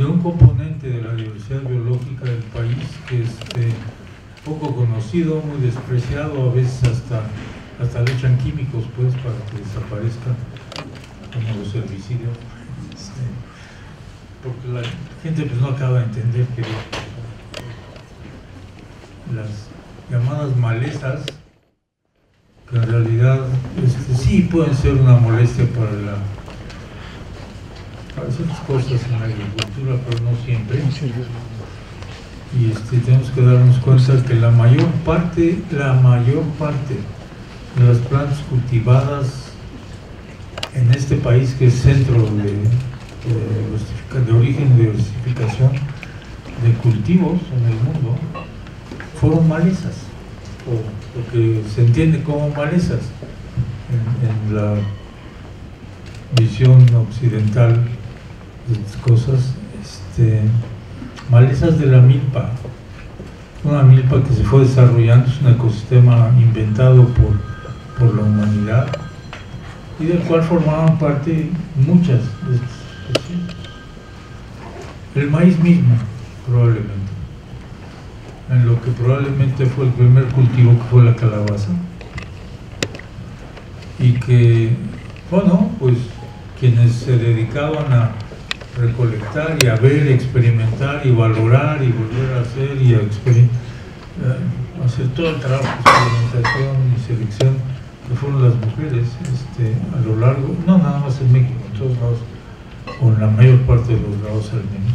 de un componente de la diversidad biológica del país que es poco conocido, muy despreciado, a veces hasta le echan químicos pues para que desaparezca, como los herbicidios, porque la gente pues no acaba de entender que las llamadas malezas, que en realidad sí pueden ser una molestia para ciertas cosas en la agricultura, pero no siempre. Y tenemos que darnos cuenta que la mayor parte de las plantas cultivadas en este país, que es centro de origen de diversificación de cultivos en el mundo, fueron malezas, o lo que se entiende como malezas en la visión occidental de estas cosas, malezas de la milpa, una milpa que se fue desarrollando, es un ecosistema inventado por la humanidad y del cual formaban parte muchas de estas especies. El maíz mismo, probablemente, en lo que probablemente fue el primer cultivo, que fue la calabaza, y que, bueno, pues quienes se dedicaban a recolectar y a ver, experimentar y valorar y volver a hacer y a hacer todo el trabajo de experimentación y selección que fueron las mujeres a lo largo, no nada más en México, en todos lados, o en la mayor parte de los lados al menos,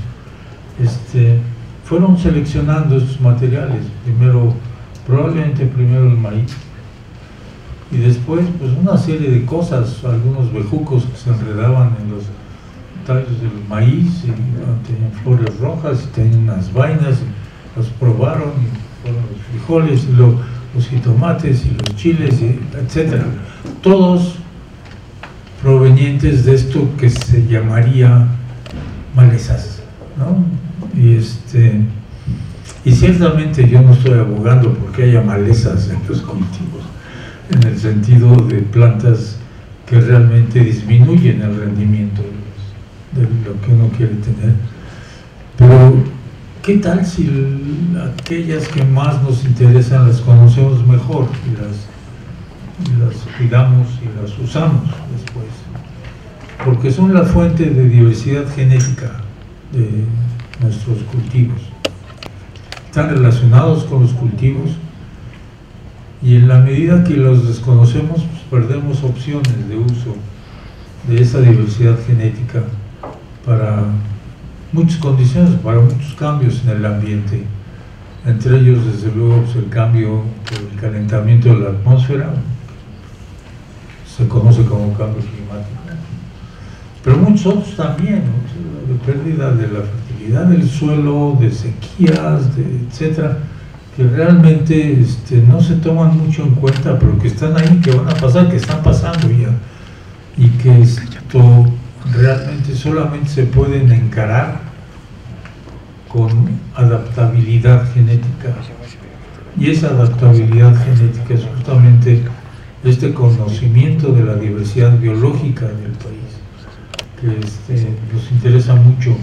fueron seleccionando estos materiales, probablemente primero el maíz, y después pues una serie de cosas, algunos bejucos que se enredaban en los tallos del maíz, y tenían flores rojas y tenían unas vainas, y los probaron, y fueron los frijoles, y los jitomates y los chiles, etcétera, todos provenientes de esto que se llamaría malezas, ¿no? Y ciertamente yo no estoy abogando porque haya malezas en los cultivos, en el sentido de plantas que realmente disminuyen el rendimiento de lo que uno quiere tener. Pero, ¿qué tal si aquellas que más nos interesan las conocemos mejor y las cuidamos y las usamos después? Porque son la fuente de diversidad genética de nuestros cultivos. Están relacionados con los cultivos, y en la medida que los desconocemos, pues perdemos opciones de uso de esa diversidad genética para muchas condiciones, para muchos cambios en el ambiente, entre ellos desde luego pues, el cambio por el calentamiento de la atmósfera, se conoce como cambio climático, pero muchos otros también, ¿no? De pérdida de la fertilidad del suelo, de sequías, etcétera, que realmente no se toman mucho en cuenta, pero que están ahí, que van a pasar, que están pasando ya, y que esto realmente solamente se pueden encarar con adaptabilidad genética, y esa adaptabilidad genética es justamente este conocimiento de la diversidad biológica del país, que nos interesa mucho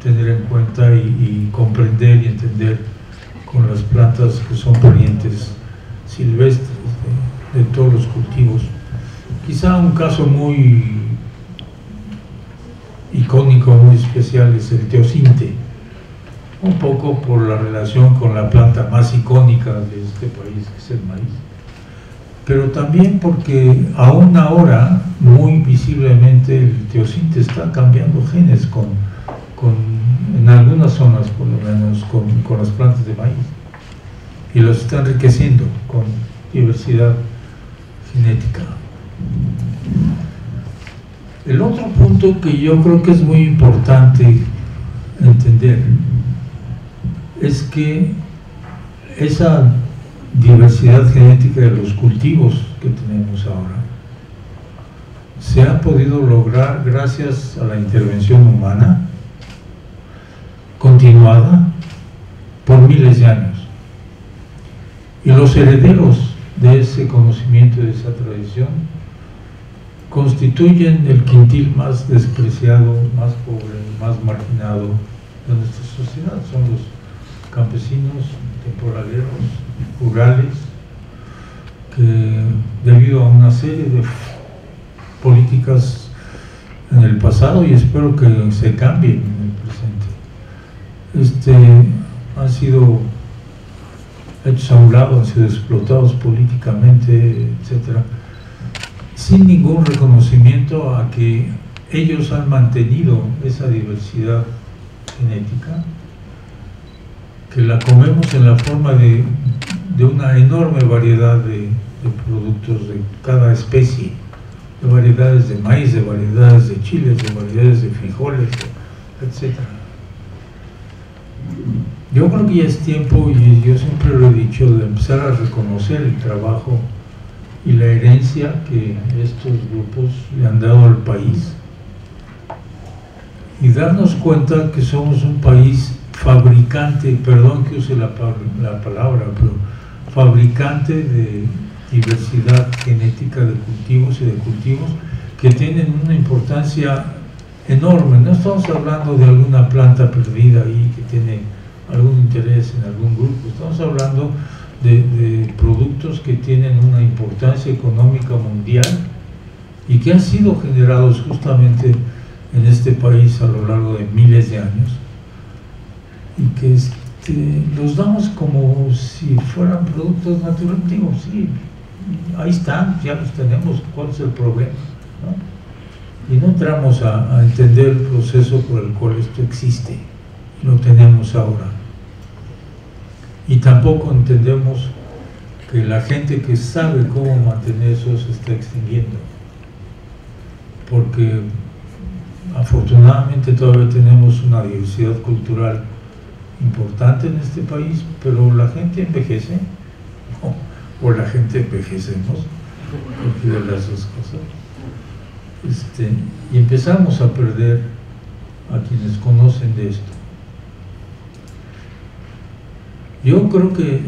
tener en cuenta y comprender y entender con las plantas que son parientes silvestres de todos los cultivos. Quizá un caso muy icónico, muy especial, es el teosinte, un poco por la relación con la planta más icónica de este país, que es el maíz, pero también porque aún ahora, muy visiblemente, el teosinte está cambiando genes en algunas zonas, por lo menos, con las plantas de maíz, y los está enriqueciendo con diversidad genética. El otro punto que yo creo que es muy importante entender es que esa diversidad genética de los cultivos que tenemos ahora se ha podido lograr gracias a la intervención humana continuada por miles de años, y los herederos de ese conocimiento y de esa tradición constituyen el quintil más despreciado, más pobre, más más marginado de nuestra sociedad, son los campesinos, temporaleros, rurales, que debido a una serie de políticas en el pasado, y espero que se cambien en el presente, han sido hechos a un lado, han sido explotados políticamente, etcétera, sin ningún reconocimiento a que ellos han mantenido esa diversidad genética, que la comemos en la forma de una enorme variedad de productos de cada especie, de variedades de maíz, de variedades de chiles, de variedades de frijoles, etc. Yo creo que ya es tiempo, y yo siempre lo he dicho, de empezar a reconocer el trabajo y la herencia que estos grupos le han dado al país, y darnos cuenta que somos un país fabricante, perdón que use la palabra, pero fabricante de diversidad genética de cultivos y de cultivos que tienen una importancia enorme. No estamos hablando de alguna planta perdida ahí que tiene algún interés en algún grupo, estamos hablando de productos que tienen una importancia económica mundial y que han sido generados justamente en este país a lo largo de miles de años, y que los damos como si fueran productos naturales. Digo, sí, ahí están, ya los tenemos, ¿cuál es el problema? ¿No? Y no entramos a entender el proceso por el cual esto existe, y lo tenemos ahora. Y tampoco entendemos que la gente que sabe cómo mantener eso se está extinguiendo, porque afortunadamente todavía tenemos una diversidad cultural importante en este país, pero la gente envejece, o la gente envejecemos, cualquiera de las dos cosas, y empezamos a perder a quienes conocen de esto. Yo creo que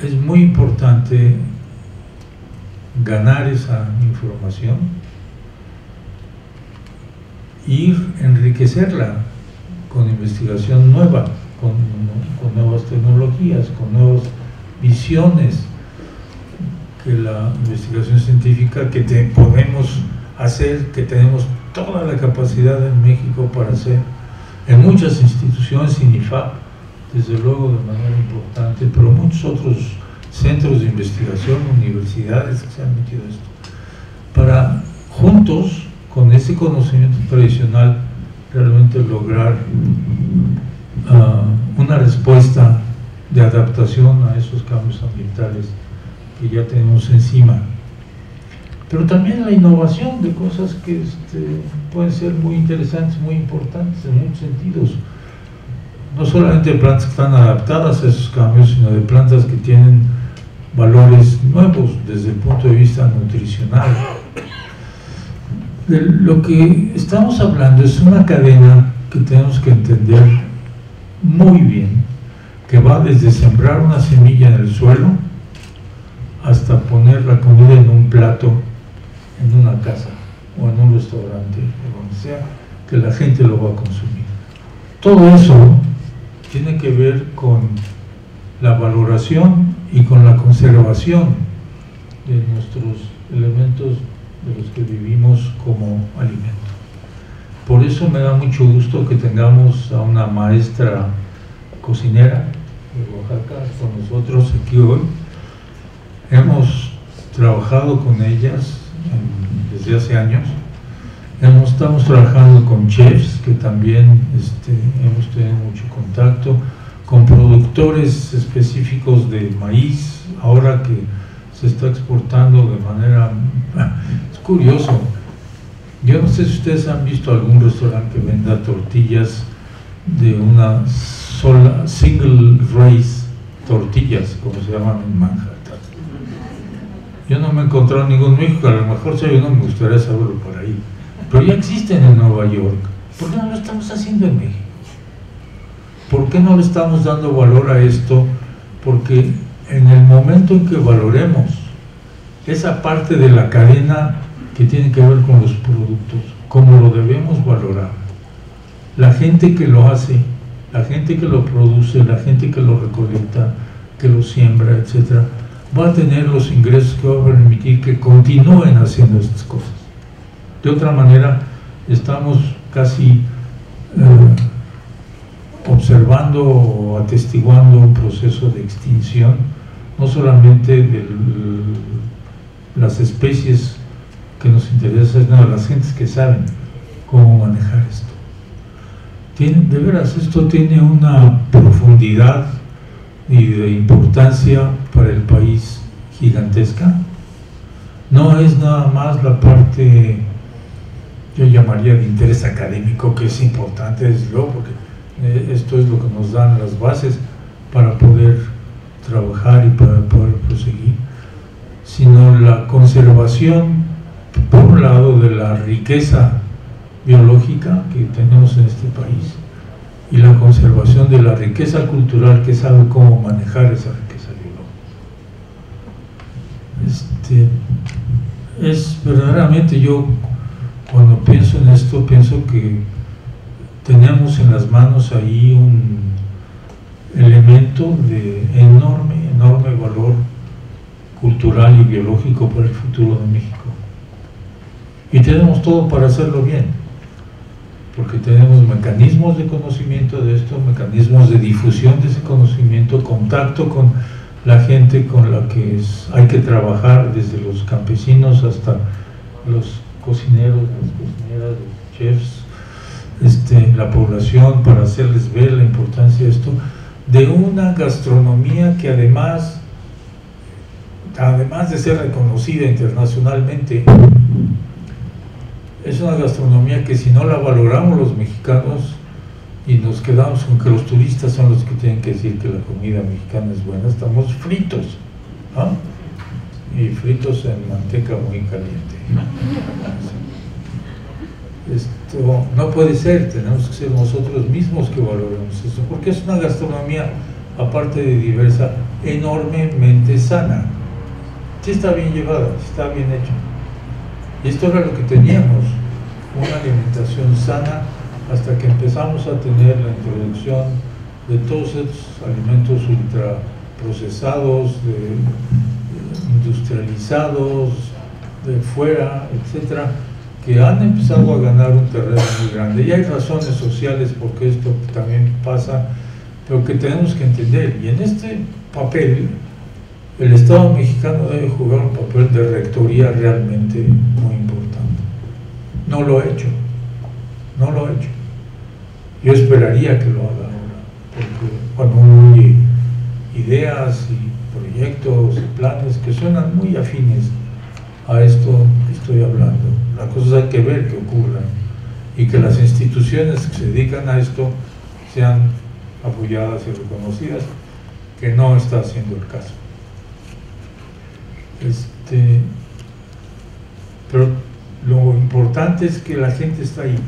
es muy importante ganar esa información, ir a enriquecerla con investigación nueva, con nuevas tecnologías, con nuevas visiones, que la investigación científica que podemos hacer, que tenemos toda la capacidad en México para hacer, en muchas instituciones, INIFAP, desde luego de manera importante, pero muchos otros centros de investigación, universidades que se han metido en esto, para juntos, con ese conocimiento tradicional, realmente lograr una respuesta de adaptación a esos cambios ambientales que ya tenemos encima. Pero también la innovación de cosas que pueden ser muy interesantes, muy importantes en muchos sentidos. No solamente de plantas que están adaptadas a esos cambios, sino de plantas que tienen valores nuevos desde el punto de vista nutricional. De lo que estamos hablando es una cadena que tenemos que entender muy bien, que va desde sembrar una semilla en el suelo hasta poner la comida en un plato, en una casa o en un restaurante, o donde sea, que la gente lo va a consumir. Todo eso tiene que ver con la valoración y con la conservación de nuestros elementos de los que vivimos como alimento. Por eso me da mucho gusto que tengamos a una maestra cocinera de Oaxaca con nosotros aquí hoy. Hemos trabajado con ellas desde hace años. Estamos trabajando con chefs que también hemos tenido mucho contacto, con productores específicos de maíz, ahora que se está exportando de manera... Es curioso, yo no sé si ustedes han visto algún restaurante que venda tortillas de una sola, single race tortillas, como se llaman en Manhattan. Yo no me he encontrado ningún en México, a lo mejor si hay uno, me gustaría saberlo por ahí. Pero ya existen en Nueva York. ¿Por qué no lo estamos haciendo en México? ¿Por qué no le estamos dando valor a esto? Porque en el momento en que valoremos esa parte de la cadena que tiene que ver con los productos, como lo debemos valorar, la gente que lo hace, la gente que lo produce, la gente que lo recolecta, que lo siembra, etcétera, va a tener los ingresos que va a permitir que continúen haciendo estas cosas. De otra manera, estamos casi observando o atestiguando un proceso de extinción, no solamente de las especies que nos interesan, sino de las gentes que saben cómo manejar esto. De veras, esto tiene una profundidad y de importancia para el país gigantesca. No es nada más la parte, yo llamaría, de interés académico, que es importante, desde luego, porque esto es lo que nos dan las bases para poder trabajar y para poder proseguir, sino la conservación, por un lado, de la riqueza biológica que tenemos en este país, y la conservación de la riqueza cultural que sabe cómo manejar esa riqueza biológica. Es verdaderamente, yo cuando pienso en esto, pienso que tenemos en las manos ahí un elemento de enorme valor cultural y biológico para el futuro de México. Y tenemos todo para hacerlo bien, porque tenemos mecanismos de conocimiento de esto, mecanismos de difusión de ese conocimiento, contacto con la gente con la que hay que trabajar, desde los campesinos hasta los cocineros, las cocineras, los chefs, la población, para hacerles ver la importancia de esto, de una gastronomía que además de ser reconocida internacionalmente, es una gastronomía que, si no la valoramos los mexicanos y nos quedamos con que los turistas son los que tienen que decir que la comida mexicana es buena, estamos fritos, ¿no? Y fritos en manteca muy caliente. Esto no puede ser, tenemos que ser nosotros mismos que valoremos esto, porque es una gastronomía, aparte de diversa, enormemente sana. Sí está bien llevada, está bien hecha. Y esto era lo que teníamos, una alimentación sana, hasta que empezamos a tener la introducción de todos estos alimentos ultraprocesados, industrializados, de fuera, etcétera, que han empezado a ganar un terreno muy grande. Y hay razones sociales por qué esto también pasa, pero que tenemos que entender. Y en este papel, el Estado mexicano debe jugar un papel de rectoría realmente muy importante. No lo ha hecho, no lo ha hecho. Yo esperaría que lo haga ahora, porque cuando uno oye ideas y proyectos y planes que suenan muy afines a esto que estoy hablando, las cosas hay que ver que ocurran y que las instituciones que se dedican a esto sean apoyadas y reconocidas, que no está haciendo el caso. Pero lo importante es que la gente está ahí,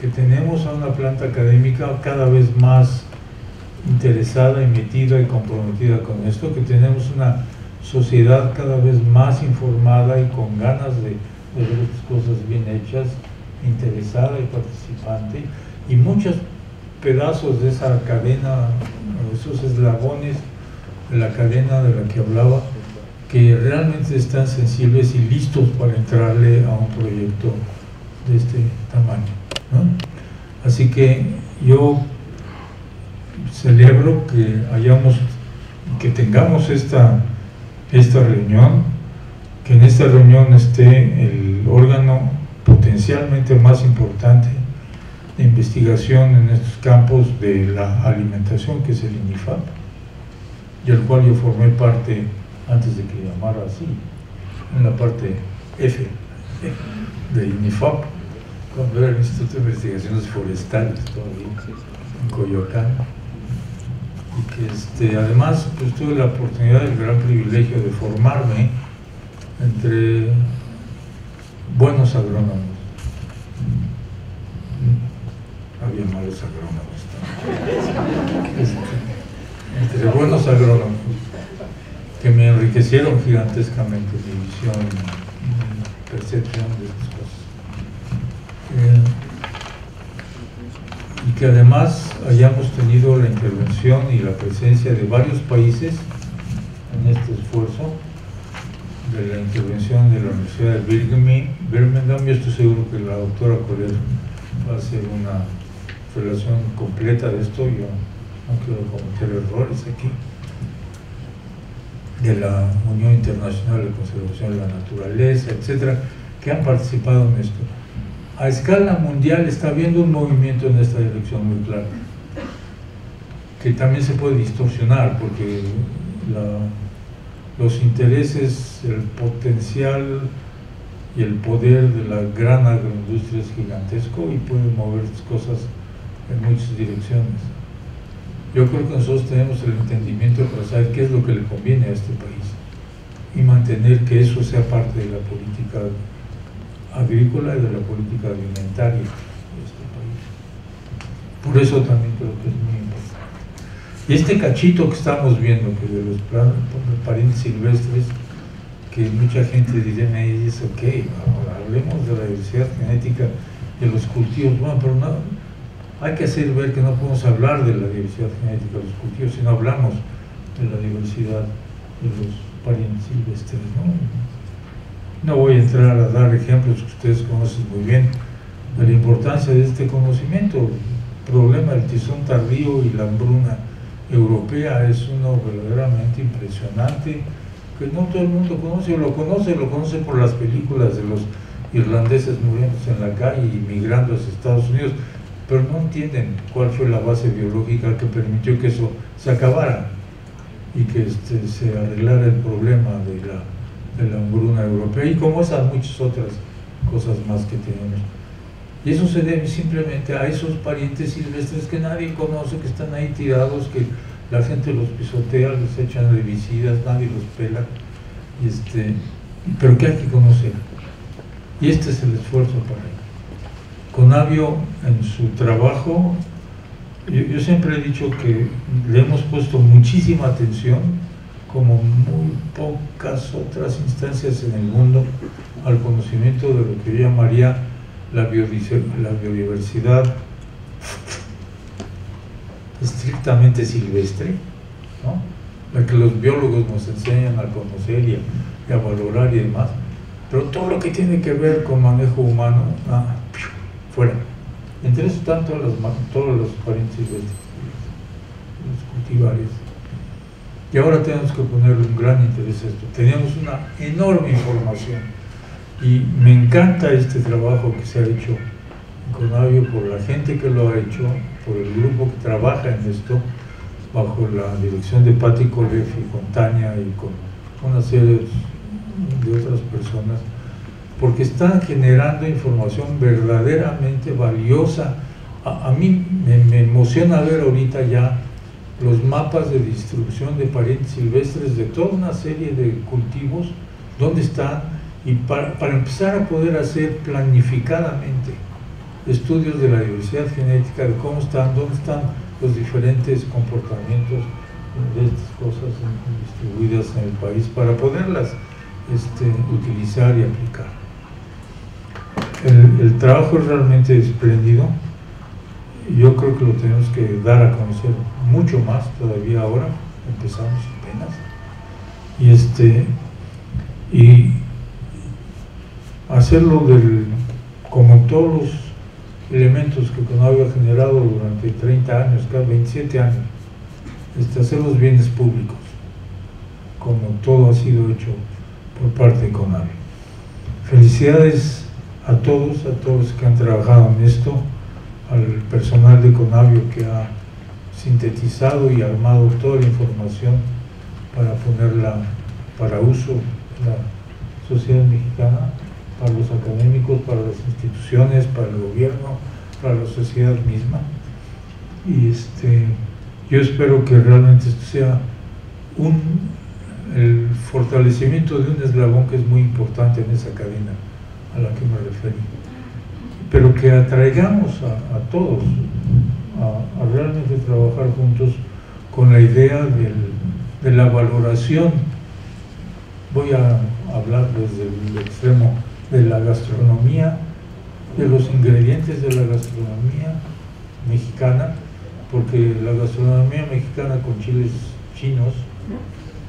que tenemos a una planta académica cada vez más interesada y metida y comprometida con esto, que tenemos una sociedad cada vez más informada y con ganas de ver estas cosas bien hechas, interesada y participante, y muchos pedazos de esa cadena, esos eslabones de la cadena de la que hablaba, que realmente están sensibles y listos para entrarle a un proyecto de este tamaño, ¿no? Así que yo celebro que tengamos esta reunión, que en esta reunión esté el órgano potencialmente más importante de investigación en estos campos de la alimentación, que es el INIFAP, y el cual yo formé parte antes de que llamara así, en la parte F de INIFAP, cuando era el Instituto de Investigaciones Forestales, todavía en Coyoacán, y que además pues, tuve la oportunidad, el gran privilegio de formarme entre buenos agrónomos. Había malos agrónomos, entre buenos agrónomos, que me enriquecieron gigantescamente mi visión, mi percepción de estas cosas. y que además hayamos tenido la intervención y la presencia de varios países en este esfuerzo, de la intervención de la Universidad de Birmingham. Yo estoy seguro que la doctora Colet va a hacer una relación completa de esto, yo no quiero cometer errores aquí, de la Unión Internacional de Conservación de la Naturaleza, etcétera, que han participado en esto. A escala mundial está habiendo un movimiento en esta dirección muy claro, que también se puede distorsionar porque los intereses, el potencial y el poder de la gran agroindustria es gigantesco y puede mover cosas en muchas direcciones. Yo creo que nosotros tenemos el entendimiento para saber qué es lo que le conviene a este país y mantener que eso sea parte de la política agrícola y de la política alimentaria de este país. Por eso también creo que es muy importante. Y este cachito que estamos viendo, que de los parientes silvestres, que mucha gente diría, dice, ok, ahora hablemos de la diversidad genética de los cultivos. Bueno, pero no, hay que hacer ver que no podemos hablar de la diversidad genética de los cultivos si no hablamos de la diversidad de los parientes silvestres, ¿no? No voy a entrar a dar ejemplos que ustedes conocen muy bien de la importancia de este conocimiento. El problema del tizón tardío y la hambruna europea es uno verdaderamente impresionante, que no todo el mundo conoce, lo conoce por las películas de los irlandeses muriéndose en la calle y migrando a Estados Unidos, pero no entienden cuál fue la base biológica que permitió que eso se acabara y que se arreglara el problema de la hambruna europea, y como esas muchas otras cosas más que tenemos. Y eso se debe simplemente a esos parientes silvestres que nadie conoce, que están ahí tirados, que la gente los pisotea, les echan herbicidas, nadie los pela, pero que hay que conocer. Y este es el esfuerzo para ello. Conavio, en su trabajo, yo siempre he dicho que le hemos puesto muchísima atención, como muy pocas otras instancias en el mundo, al conocimiento de lo que yo llamaría la biodiversidad estrictamente silvestre, ¿no? La que los biólogos nos enseñan a conocer y a valorar y demás, pero todo lo que tiene que ver con manejo humano, fuera. Entre eso están todos los parientes silvestres, los cultivares. Y ahora tenemos que ponerle un gran interés a esto. Teníamos una enorme información y me encanta este trabajo que se ha hecho en Conavio por la gente que lo ha hecho, por el grupo que trabaja en esto, bajo la dirección de Patti Colef y con Tania y con una serie de otras personas, porque están generando información verdaderamente valiosa. A mí me emociona ver ahorita ya los mapas de distribución de parientes silvestres de toda una serie de cultivos, dónde están, y para empezar a poder hacer planificadamente estudios de la diversidad genética, de cómo están, dónde están los diferentes comportamientos de estas cosas distribuidas en el país, para poderlas utilizar y aplicar. El trabajo es realmente espléndido. Yo creo que lo tenemos que dar a conocer mucho más todavía ahora, empezamos apenas, y hacerlo como todos los elementos que Conavio ha generado durante 30 años, cada 27 años, hacer los bienes públicos, como todo ha sido hecho por parte de Conavio. Felicidades a todos los que han trabajado en esto, al personal de Conavio que ha sintetizado y armado toda la información para ponerla para uso de la sociedad mexicana, para los académicos, para las instituciones, para el gobierno, para la sociedad misma. Y yo espero que realmente esto sea el fortalecimiento de un eslabón que es muy importante en esa cadena a la que me referí, pero que atraigamos a todos a realmente trabajar juntos con la idea de la valoración. Voy a hablar desde el extremo de la gastronomía, de los ingredientes de la gastronomía, mexicana, porque la gastronomía mexicana con chiles chinos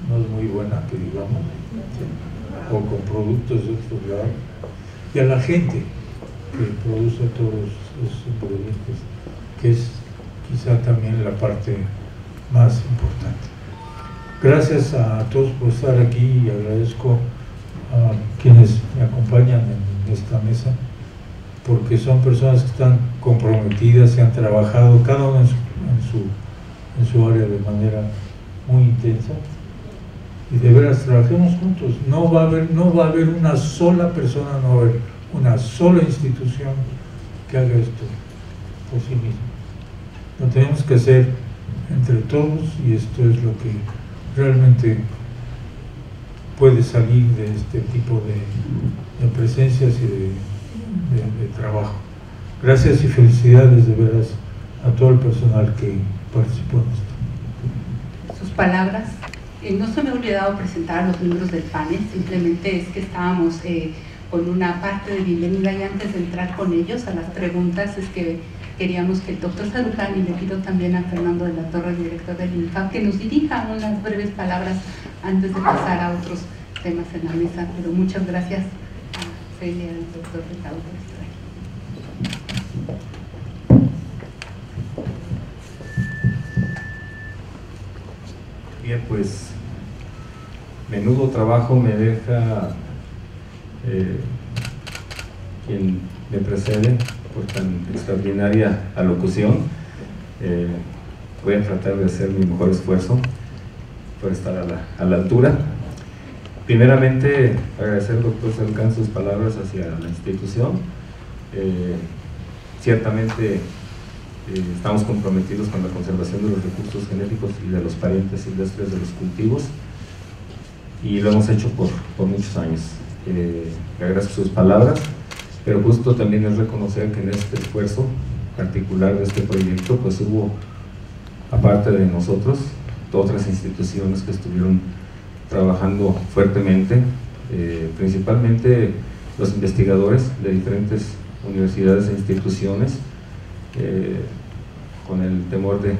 no es muy buena, que digamos, o con productos de otros lados, y a la gente que produce todos esos ingredientes, que es quizá también la parte más importante. Gracias a todos por estar aquí y agradezco a quienes me acompañan en esta mesa, porque son personas que están comprometidas y han trabajado cada uno en su área de manera muy intensa, y de veras trabajemos juntos. No va a haber una sola persona, no va a haber una sola institución que haga esto por sí misma. Lo tenemos que hacer entre todos, y esto es lo que realmente puede salir de este tipo de presencias y de trabajo. Gracias y felicidades de veras a todo el personal que participó en esto. Sus palabras. No se me ha olvidado presentar a los miembros del panel, simplemente es que estábamos con una parte de bienvenida, y antes de entrar con ellos a las preguntas es que queríamos que el doctor Saruján, y le pido también a Fernando de la Torre, el director del INFAP, que nos dirija unas breves palabras antes de pasar a otros temas en la mesa. Pero muchas gracias a Celia y al doctor Ricardo por estar aquí. Bien, pues menudo trabajo me deja quien me precede por tan extraordinaria alocución. Voy a tratar de hacer mi mejor esfuerzo por estar a la altura. Primeramente, agradecer al doctor Saruján sus palabras hacia la institución. Ciertamente estamos comprometidos con la conservación de los recursos genéticos y de los parientes silvestres de los cultivos, y lo hemos hecho por muchos años. Le agradezco sus palabras, pero justo también es reconocer que en este esfuerzo particular de este proyecto, pues hubo, aparte de nosotros, otras instituciones que estuvieron trabajando fuertemente, principalmente los investigadores de diferentes universidades e instituciones, con el temor de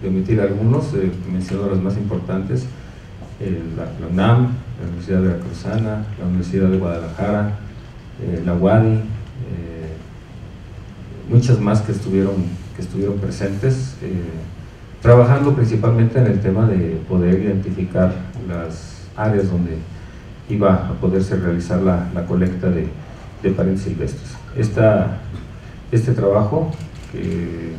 omitir algunos, menciono las más importantes: la UNAM, la Universidad Veracruzana, la Universidad de Guadalajara, la UADY, muchas más que estuvieron presentes, trabajando principalmente en el tema de poder identificar las áreas donde iba a poderse realizar la colecta de parientes silvestres. Este trabajo, que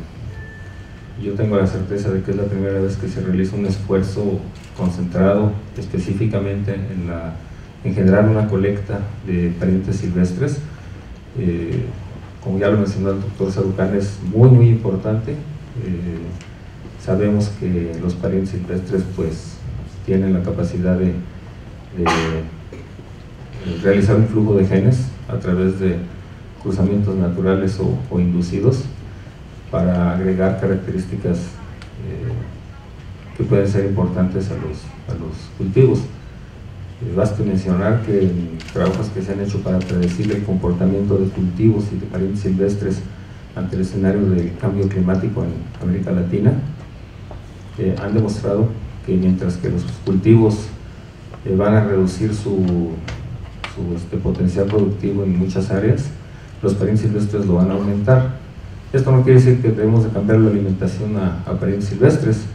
yo tengo la certeza de que es la primera vez que se realiza un esfuerzo concentrado específicamente en generar una colecta de parientes silvestres. Como ya lo mencionó el doctor Saruján, es muy importante. Sabemos que los parientes silvestres pues tienen la capacidad de realizar un flujo de genes a través de cruzamientos naturales o inducidos, para agregar características que pueden ser importantes a los cultivos. Basta mencionar que en trabajos que se han hecho para predecir el comportamiento de cultivos y de parientes silvestres ante el escenario del cambio climático en América Latina, han demostrado que mientras que los cultivos van a reducir su potencial productivo en muchas áreas, los parientes silvestres lo van a aumentar. Esto no quiere decir que debemos de cambiar la alimentación a parientes silvestres.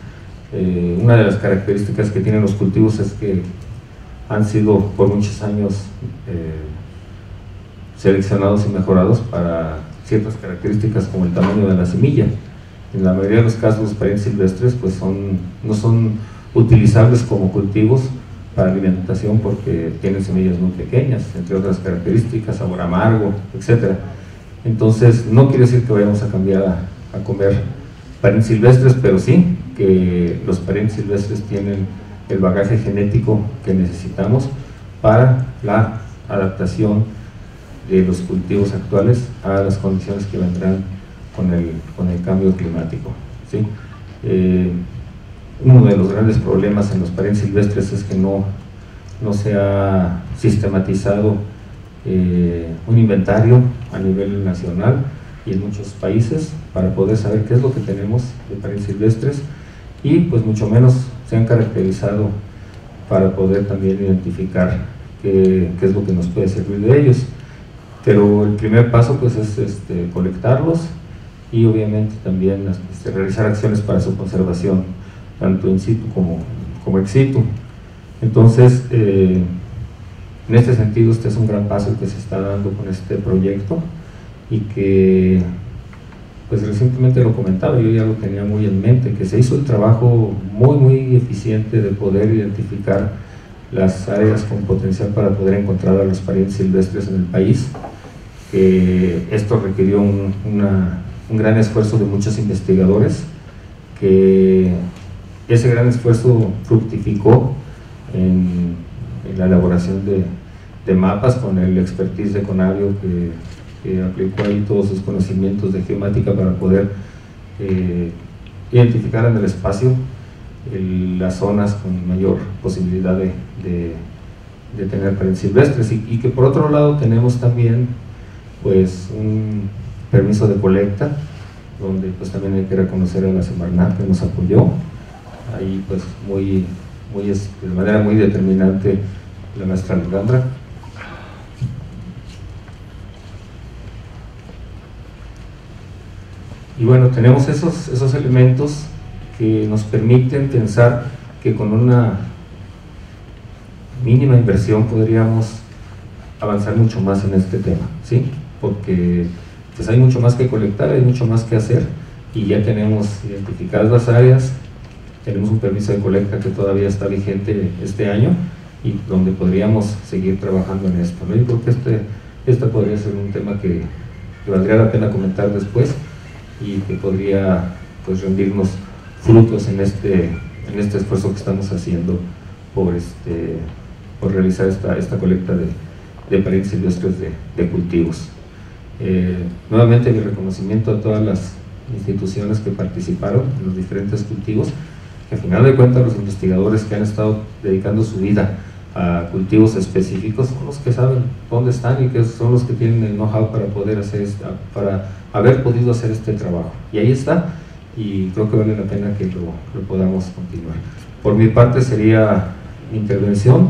Una de las características que tienen los cultivos es que han sido por muchos años seleccionados y mejorados para ciertas características, como el tamaño de la semilla. En la mayoría de los casos, los parientes silvestres pues no son utilizables como cultivos para alimentación, porque tienen semillas muy pequeñas, entre otras características, sabor amargo, etc. Entonces, no quiere decir que vayamos a cambiar a comer parientes silvestres, pero sí que los parientes silvestres tienen el bagaje genético que necesitamos para la adaptación de los cultivos actuales a las condiciones que vendrán con el cambio climático, ¿sí? Uno de los grandes problemas en los parientes silvestres es que no se ha sistematizado un inventario a nivel nacional y en muchos países. para poder saber qué es lo que tenemos de paredes silvestres, y pues mucho menos se han caracterizado para poder también identificar qué es lo que nos puede servir de ellos. Pero el primer paso pues es colectarlos y obviamente también realizar acciones para su conservación, tanto in situ como ex situ. Entonces, en este sentido, este es un gran paso que se está dando con este proyecto, y que pues recientemente lo comentaba, yo ya lo tenía muy en mente, que se hizo el trabajo muy eficiente de poder identificar las áreas con potencial para poder encontrar a los parientes silvestres en el país. Esto requirió un gran esfuerzo de muchos investigadores, que ese gran esfuerzo fructificó en la elaboración de mapas con el expertise de Conavio, que aplicó ahí todos sus conocimientos de geomática para poder identificar en el espacio las zonas con mayor posibilidad de tener parientes silvestres, y que por otro lado tenemos también pues un permiso de colecta, donde pues también hay que reconocer a la Semarnat, que nos apoyó ahí pues de manera muy determinante, la maestra Alejandra. Y bueno, tenemos esos elementos que nos permiten pensar que con una mínima inversión podríamos avanzar mucho más en este tema, ¿sí? Porque pues hay mucho más que colectar, hay mucho más que hacer, y ya tenemos identificadas las áreas, tenemos un permiso de colecta que todavía está vigente este año, y donde podríamos seguir trabajando en esto, ¿no? Yo creo que este podría ser un tema que valdría la pena comentar después, y que podría pues rendirnos frutos en este esfuerzo que estamos haciendo por realizar esta colecta de parientes silvestres de cultivos. Nuevamente mi reconocimiento a todas las instituciones que participaron en los diferentes cultivos, que al final de cuentas los investigadores que han estado dedicando su vida a cultivos específicos son los que saben dónde están, y que son los que tienen el know-how para poder para haber podido hacer este trabajo, y ahí está, y creo que vale la pena que lo podamos continuar. Por mi parte sería mi intervención,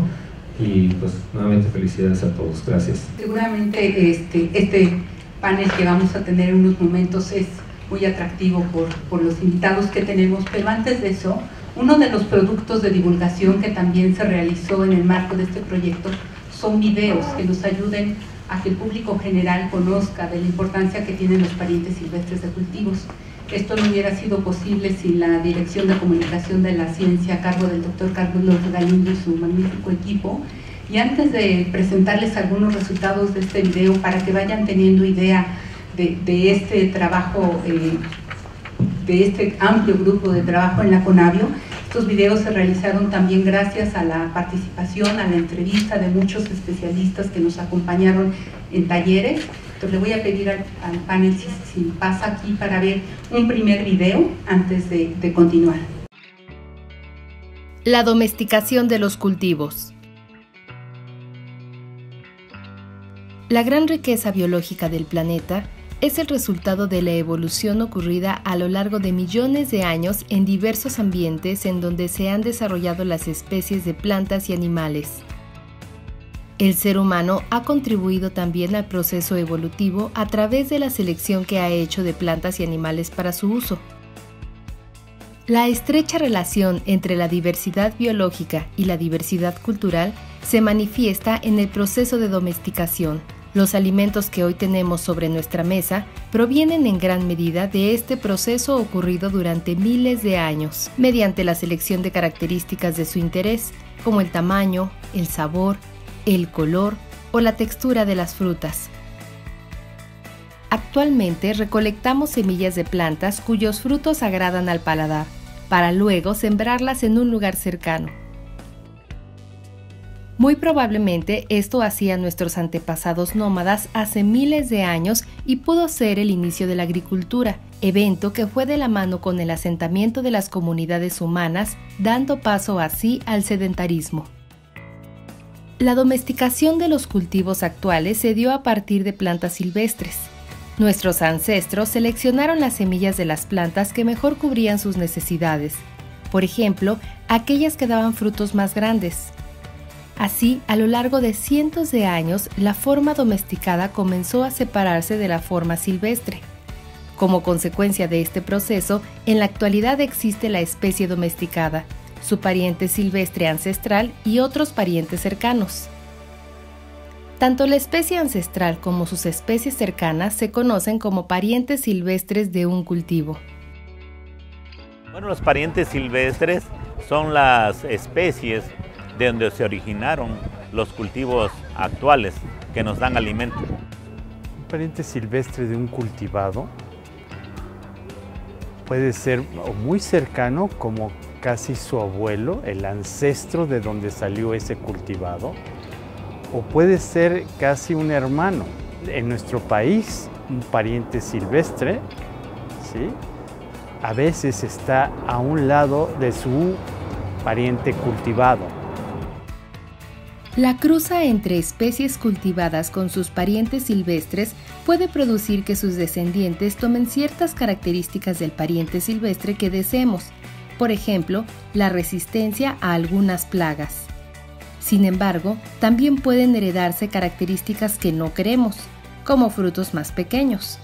y pues nuevamente felicidades a todos, gracias. Seguramente este panel que vamos a tener en unos momentos es muy atractivo por los invitados que tenemos, pero antes de eso, uno de los productos de divulgación que también se realizó en el marco de este proyecto son videos que nos ayuden a que el público general conozca de la importancia que tienen los parientes silvestres de cultivos. Esto no hubiera sido posible sin la Dirección de Comunicación de la Ciencia a cargo del Dr. Carlos López Galindo y su magnífico equipo. Y antes de presentarles algunos resultados de este video para que vayan teniendo idea de este trabajo, de este amplio grupo de trabajo en la Conavio, estos videos se realizaron también gracias a la participación, a la entrevista de muchos especialistas que nos acompañaron en talleres. Entonces le voy a pedir al panel si pasa aquí para ver un primer video antes de continuar. La domesticación de los cultivos. La gran riqueza biológica del planeta es el resultado de la evolución ocurrida a lo largo de millones de años en diversos ambientes en donde se han desarrollado las especies de plantas y animales. El ser humano ha contribuido también al proceso evolutivo a través de la selección que ha hecho de plantas y animales para su uso. La estrecha relación entre la diversidad biológica y la diversidad cultural se manifiesta en el proceso de domesticación. Los alimentos que hoy tenemos sobre nuestra mesa provienen en gran medida de este proceso ocurrido durante miles de años, mediante la selección de características de su interés, como el tamaño, el sabor, el color o la textura de las frutas. Actualmente recolectamos semillas de plantas cuyos frutos agradan al paladar, para luego sembrarlas en un lugar cercano. Muy probablemente esto hacían nuestros antepasados nómadas hace miles de años y pudo ser el inicio de la agricultura, evento que fue de la mano con el asentamiento de las comunidades humanas, dando paso así al sedentarismo. La domesticación de los cultivos actuales se dio a partir de plantas silvestres. Nuestros ancestros seleccionaron las semillas de las plantas que mejor cubrían sus necesidades, por ejemplo, aquellas que daban frutos más grandes. Así, a lo largo de cientos de años, la forma domesticada comenzó a separarse de la forma silvestre. Como consecuencia de este proceso, en la actualidad existe la especie domesticada, su pariente silvestre ancestral y otros parientes cercanos. Tanto la especie ancestral como sus especies cercanas se conocen como parientes silvestres de un cultivo. Bueno, los parientes silvestres son las especies de donde se originaron los cultivos actuales que nos dan alimento. Un pariente silvestre de un cultivado puede ser muy cercano, como casi su abuelo, el ancestro de donde salió ese cultivado, o puede ser casi un hermano. En nuestro país, un pariente silvestre, ¿sí?, a veces está a un lado de su pariente cultivado. La cruza entre especies cultivadas con sus parientes silvestres puede producir que sus descendientes tomen ciertas características del pariente silvestre que deseemos, por ejemplo, la resistencia a algunas plagas. Sin embargo, también pueden heredarse características que no queremos, como frutos más pequeños.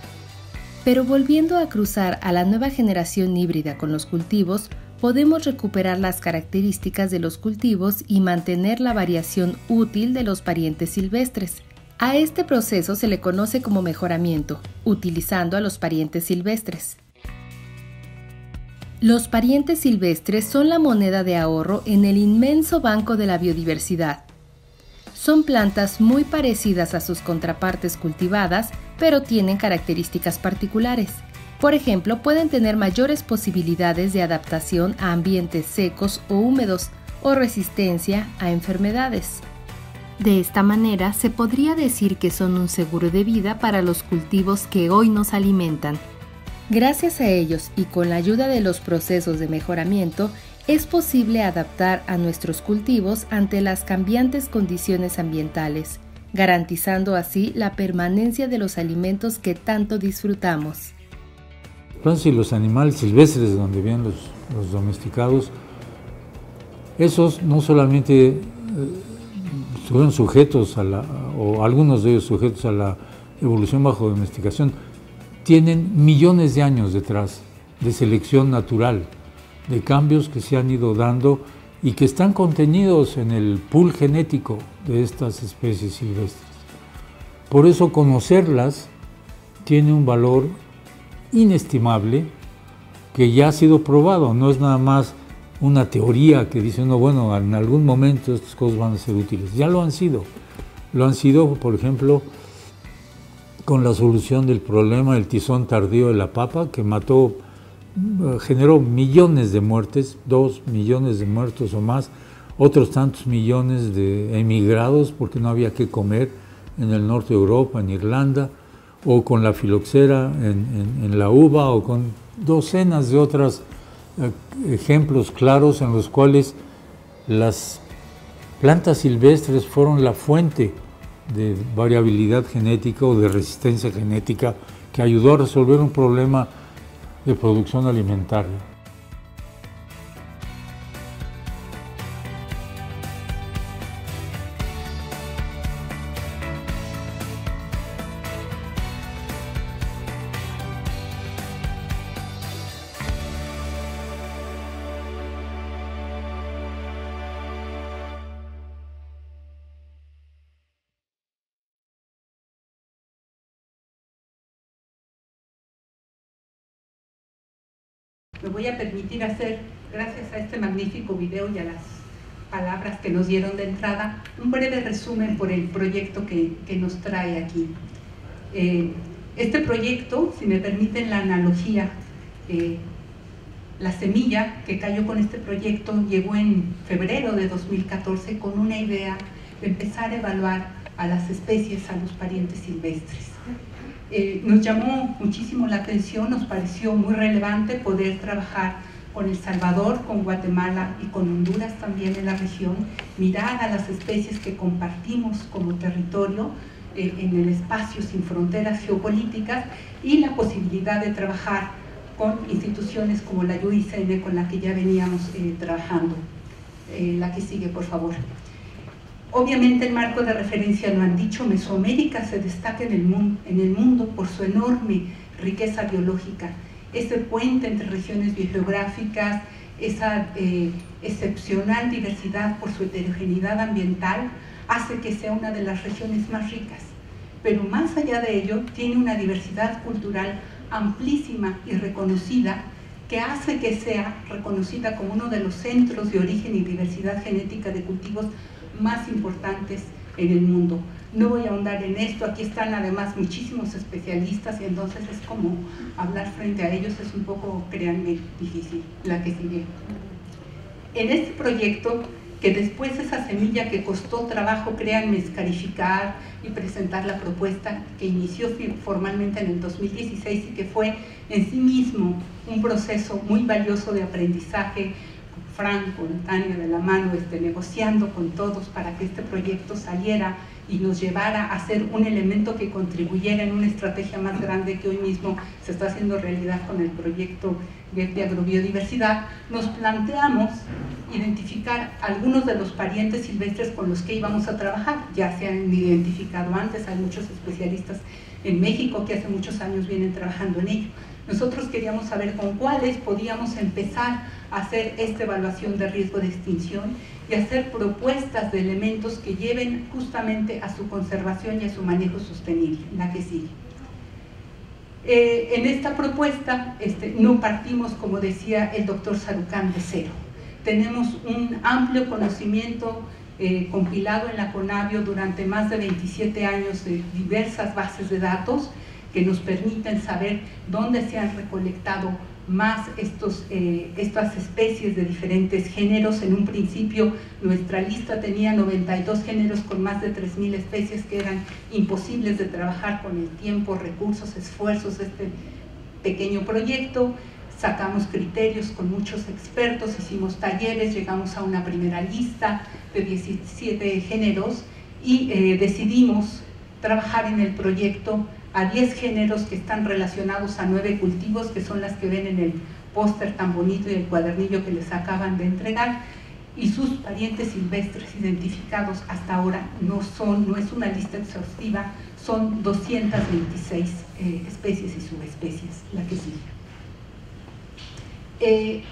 Pero volviendo a cruzar a la nueva generación híbrida con los cultivos, podemos recuperar las características de los cultivos y mantener la variación útil de los parientes silvestres. A este proceso se le conoce como mejoramiento, utilizando a los parientes silvestres. Los parientes silvestres son la moneda de ahorro en el inmenso banco de la biodiversidad. Son plantas muy parecidas a sus contrapartes cultivadas, pero tienen características particulares. Por ejemplo, pueden tener mayores posibilidades de adaptación a ambientes secos o húmedos o resistencia a enfermedades. De esta manera, se podría decir que son un seguro de vida para los cultivos que hoy nos alimentan. Gracias a ellos y con la ayuda de los procesos de mejoramiento, es posible adaptar a nuestros cultivos ante las cambiantes condiciones ambientales, garantizando así la permanencia de los alimentos que tanto disfrutamos. Entonces, los animales silvestres, de donde vienen los domesticados, esos no solamente fueron sujetos o algunos de ellos sujetos a la evolución bajo domesticación, tienen millones de años detrás de selección natural, de cambios que se han ido dando y que están contenidos en el pool genético de estas especies silvestres. Por eso conocerlas tiene un valor inestimable que ya ha sido probado, no es nada más una teoría que dice uno, bueno, en algún momento estas cosas van a ser útiles. Ya lo han sido, por ejemplo, con la solución del problema del tizón tardío de la papa, que generó millones de muertes, 2 millones de muertos o más, otros tantos millones de emigrados porque no había qué comer en el norte de Europa, en Irlanda, o con la filoxera en la uva, o con docenas de otros ejemplos claros en los cuales las plantas silvestres fueron la fuente de variabilidad genética o de resistencia genética que ayudó a resolver un problema de producción alimentaria. Me voy a permitir hacer, gracias a este magnífico video y a las palabras que nos dieron de entrada, un breve resumen por el proyecto que nos trae aquí. Este proyecto, si me permiten la analogía, la semilla que cayó con este proyecto llegó en febrero de 2014 con una idea de empezar a evaluar a las especies, a los parientes silvestres. Nos llamó muchísimo la atención, nos pareció muy relevante poder trabajar con El Salvador, con Guatemala y con Honduras también en la región, mirar a las especies que compartimos como territorio en el espacio sin fronteras geopolíticas y la posibilidad de trabajar con instituciones como la UICN, con la que ya veníamos trabajando. La que sigue, por favor. Obviamente el marco de referencia lo han dicho, Mesoamérica se destaca en el mundo por su enorme riqueza biológica, ese puente entre regiones biogeográficas, esa excepcional diversidad por su heterogeneidad ambiental, hace que sea una de las regiones más ricas. Pero más allá de ello, tiene una diversidad cultural amplísima y reconocida, que hace que sea reconocida como uno de los centros de origen y diversidad genética de cultivos más importantes en el mundo. No voy a ahondar en esto, aquí están además muchísimos especialistas y entonces es como hablar frente a ellos, es un poco, créanme, difícil. La que sigue. En este proyecto, que después esa semilla que costó trabajo, créanme, escarificar y presentar la propuesta, que inició formalmente en el 2016 y que fue en sí mismo un proceso muy valioso de aprendizaje, Franco, Tania de la mano, negociando con todos para que este proyecto saliera y nos llevara a ser un elemento que contribuyera en una estrategia más grande que hoy mismo se está haciendo realidad con el proyecto de agrobiodiversidad. Nos planteamos identificar algunos de los parientes silvestres con los que íbamos a trabajar. Ya se han identificado antes, hay muchos especialistas en México que hace muchos años vienen trabajando en ello. Nosotros queríamos saber con cuáles podíamos empezar a hacer esta evaluación de riesgo de extinción y hacer propuestas de elementos que lleven justamente a su conservación y a su manejo sostenible, la que sigue. En esta propuesta no partimos, como decía el doctor Sarucán, de cero. Tenemos un amplio conocimiento compilado en la CONABIO durante más de 27 años de diversas bases de datos que nos permiten saber dónde se han recolectado más estas especies de diferentes géneros. En un principio nuestra lista tenía 92 géneros con más de 3.000 especies que eran imposibles de trabajar con el tiempo, recursos, esfuerzos de este pequeño proyecto. Sacamos criterios con muchos expertos, hicimos talleres, llegamos a una primera lista de 17 géneros y decidimos trabajar en el proyecto a 10 géneros que están relacionados a 9 cultivos, que son las que ven en el póster tan bonito y el cuadernillo que les acaban de entregar, y sus parientes silvestres identificados hasta ahora no es una lista exhaustiva, son 226 especies y subespecies, la que sigue.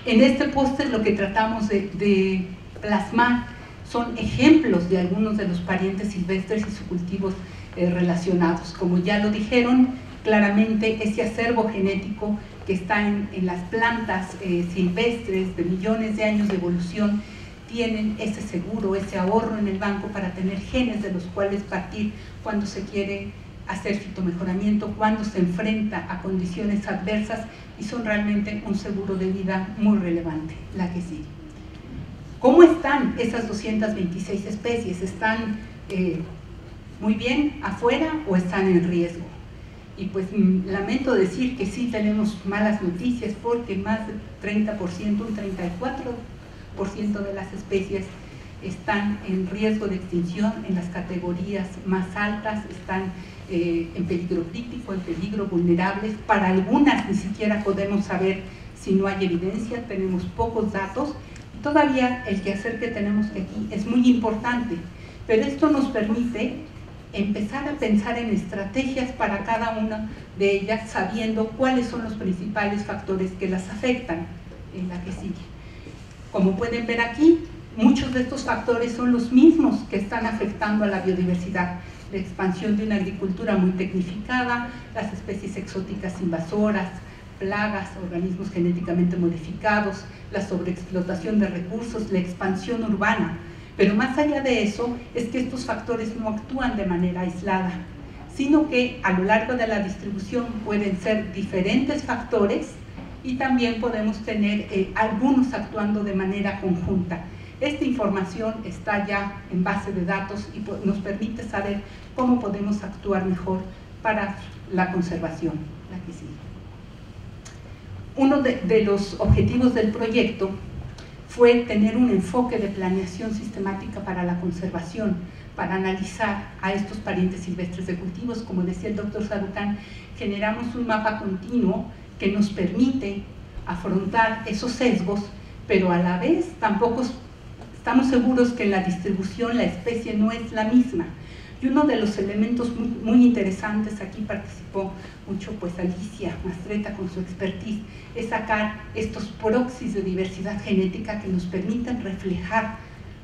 En este póster lo que tratamos de plasmar son ejemplos de algunos de los parientes silvestres y sus cultivos relacionados. Como ya lo dijeron, claramente ese acervo genético que está en las plantas silvestres de millones de años de evolución tienen ese seguro, ese ahorro en el banco para tener genes de los cuales partir cuando se quiere hacer fitomejoramiento, cuando se enfrenta a condiciones adversas, y son realmente un seguro de vida muy relevante. La que sigue. ¿Cómo están esas 226 especies? ¿Están muy bien afuera o están en riesgo? Y pues lamento decir que sí tenemos malas noticias, porque más del 30%, un 34% de las especies están en riesgo de extinción en las categorías más altas, están en peligro crítico, en peligro vulnerables. Para algunas ni siquiera podemos saber si no hay evidencia, tenemos pocos datos. Todavía el quehacer que tenemos aquí es muy importante, pero esto nos permite empezar a pensar en estrategias para cada una de ellas, sabiendo cuáles son los principales factores que las afectan. En la que sigue. Como pueden ver aquí, muchos de estos factores son los mismos que están afectando a la biodiversidad. La expansión de una agricultura muy tecnificada, las especies exóticas invasoras, plagas, organismos genéticamente modificados, la sobreexplotación de recursos, la expansión urbana. Pero más allá de eso, es que estos factores no actúan de manera aislada, sino que a lo largo de la distribución pueden ser diferentes factores y también podemos tener algunos actuando de manera conjunta. Esta información está ya en base de datos y nos permite saber cómo podemos actuar mejor para la conservación. La que sigue. Uno de los objetivos del proyecto fue tener un enfoque de planeación sistemática para la conservación, para analizar a estos parientes silvestres de cultivos. Como decía el doctor Sarucán, generamos un mapa continuo que nos permite afrontar esos sesgos, pero a la vez tampoco estamos seguros que en la distribución la especie no es la misma. Y uno de los elementos muy interesantes, aquí participó mucho pues Alicia Mastretta con su expertise, es sacar estos proxies de diversidad genética que nos permiten reflejar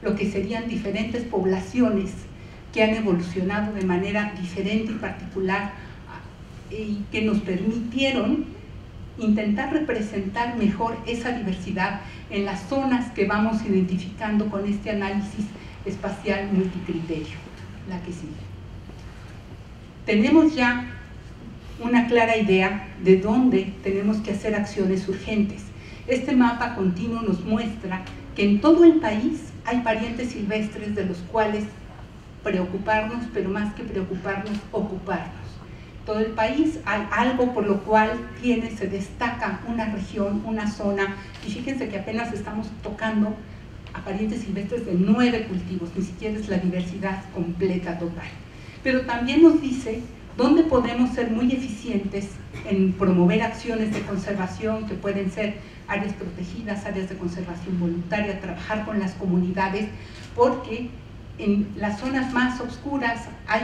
lo que serían diferentes poblaciones que han evolucionado de manera diferente y particular y que nos permitieron intentar representar mejor esa diversidad en las zonas que vamos identificando con este análisis espacial multicriterio. La que sigue. Tenemos ya una clara idea de dónde tenemos que hacer acciones urgentes. Este mapa continuo nos muestra que en todo el país hay parientes silvestres de los cuales preocuparnos, pero más que preocuparnos, ocuparnos. Todo el país hay algo por lo cual se destaca una región, una zona, y fíjense que apenas estamos tocando a parientes silvestres de 9 cultivos, ni siquiera es la diversidad completa total. Pero también nos dice dónde podemos ser muy eficientes en promover acciones de conservación que pueden ser áreas protegidas, áreas de conservación voluntaria, trabajar con las comunidades, porque en las zonas más oscuras hay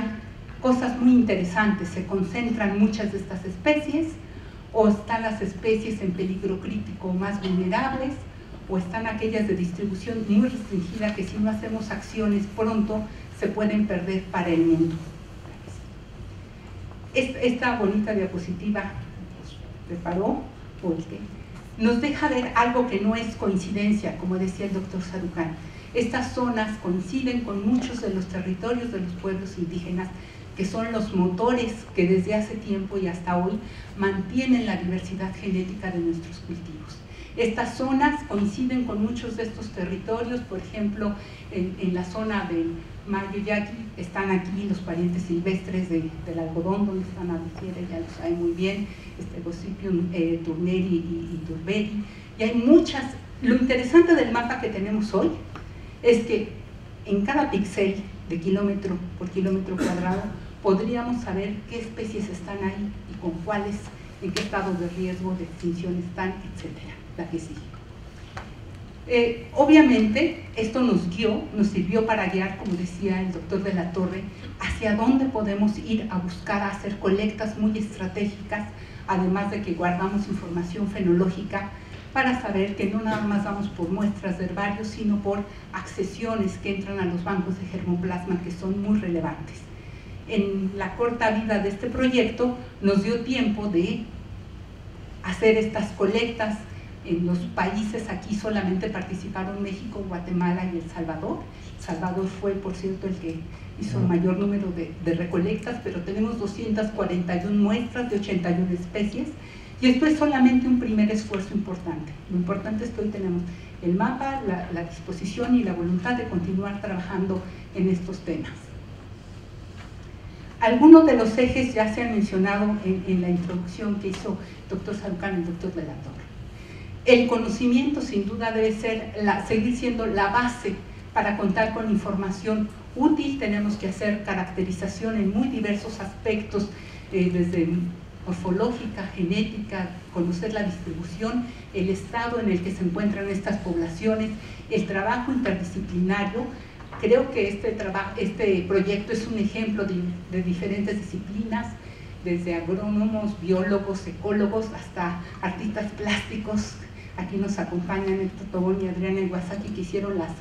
cosas muy interesantes, se concentran muchas de estas especies, o están las especies en peligro crítico más vulnerables, o están aquellas de distribución muy restringida que si no hacemos acciones pronto se pueden perder para el mundo. Esta bonita diapositiva preparó porque nos deja ver algo que no es coincidencia, como decía el doctor Sarucán. Estas zonas coinciden con muchos de los territorios de los pueblos indígenas, que son los motores que desde hace tiempo y hasta hoy mantienen la diversidad genética de nuestros cultivos. Estas zonas coinciden con muchos de estos territorios, por ejemplo, en la zona del Mayo Yaqui están aquí los parientes silvestres del algodón, donde están Abiquiere, ya lo sabe muy bien, Gossypium turneri y turberi, y hay muchas. Lo interesante del mapa que tenemos hoy es que en cada píxel de kilómetro por kilómetro cuadrado podríamos saber qué especies están ahí y con cuáles, en qué estado de riesgo, de extinción están, etcétera. La que sigue. Obviamente esto nos sirvió para guiar, como decía el doctor de la Torre, hacia dónde podemos ir a buscar a hacer colectas muy estratégicas, además de que guardamos información fenológica para saber que no nada más vamos por muestras de herbarios, sino por accesiones que entran a los bancos de germoplasma que son muy relevantes. En la corta vida de este proyecto nos dio tiempo de hacer estas colectas. En los países aquí solamente participaron México, Guatemala y El Salvador. El Salvador fue, por cierto, el que hizo el mayor número de recolectas, pero tenemos 241 muestras de 81 especies, y esto es solamente un primer esfuerzo importante. Lo importante es que hoy tenemos el mapa, la disposición y la voluntad de continuar trabajando en estos temas. Algunos de los ejes ya se han mencionado en la introducción que hizo el doctor Sarucán y el doctor de la Torre. El conocimiento sin duda debe seguir siendo la base para contar con información útil. Tenemos que hacer caracterización en muy diversos aspectos, desde morfológica, genética, conocer la distribución, el estado en el que se encuentran estas poblaciones, el trabajo interdisciplinario. Creo que este proyecto es un ejemplo de diferentes disciplinas, desde agrónomos, biólogos, ecólogos, hasta artistas plásticos. Aquí nos acompañan Héctor Tobón y Adriana Iwasaki, que hicieron las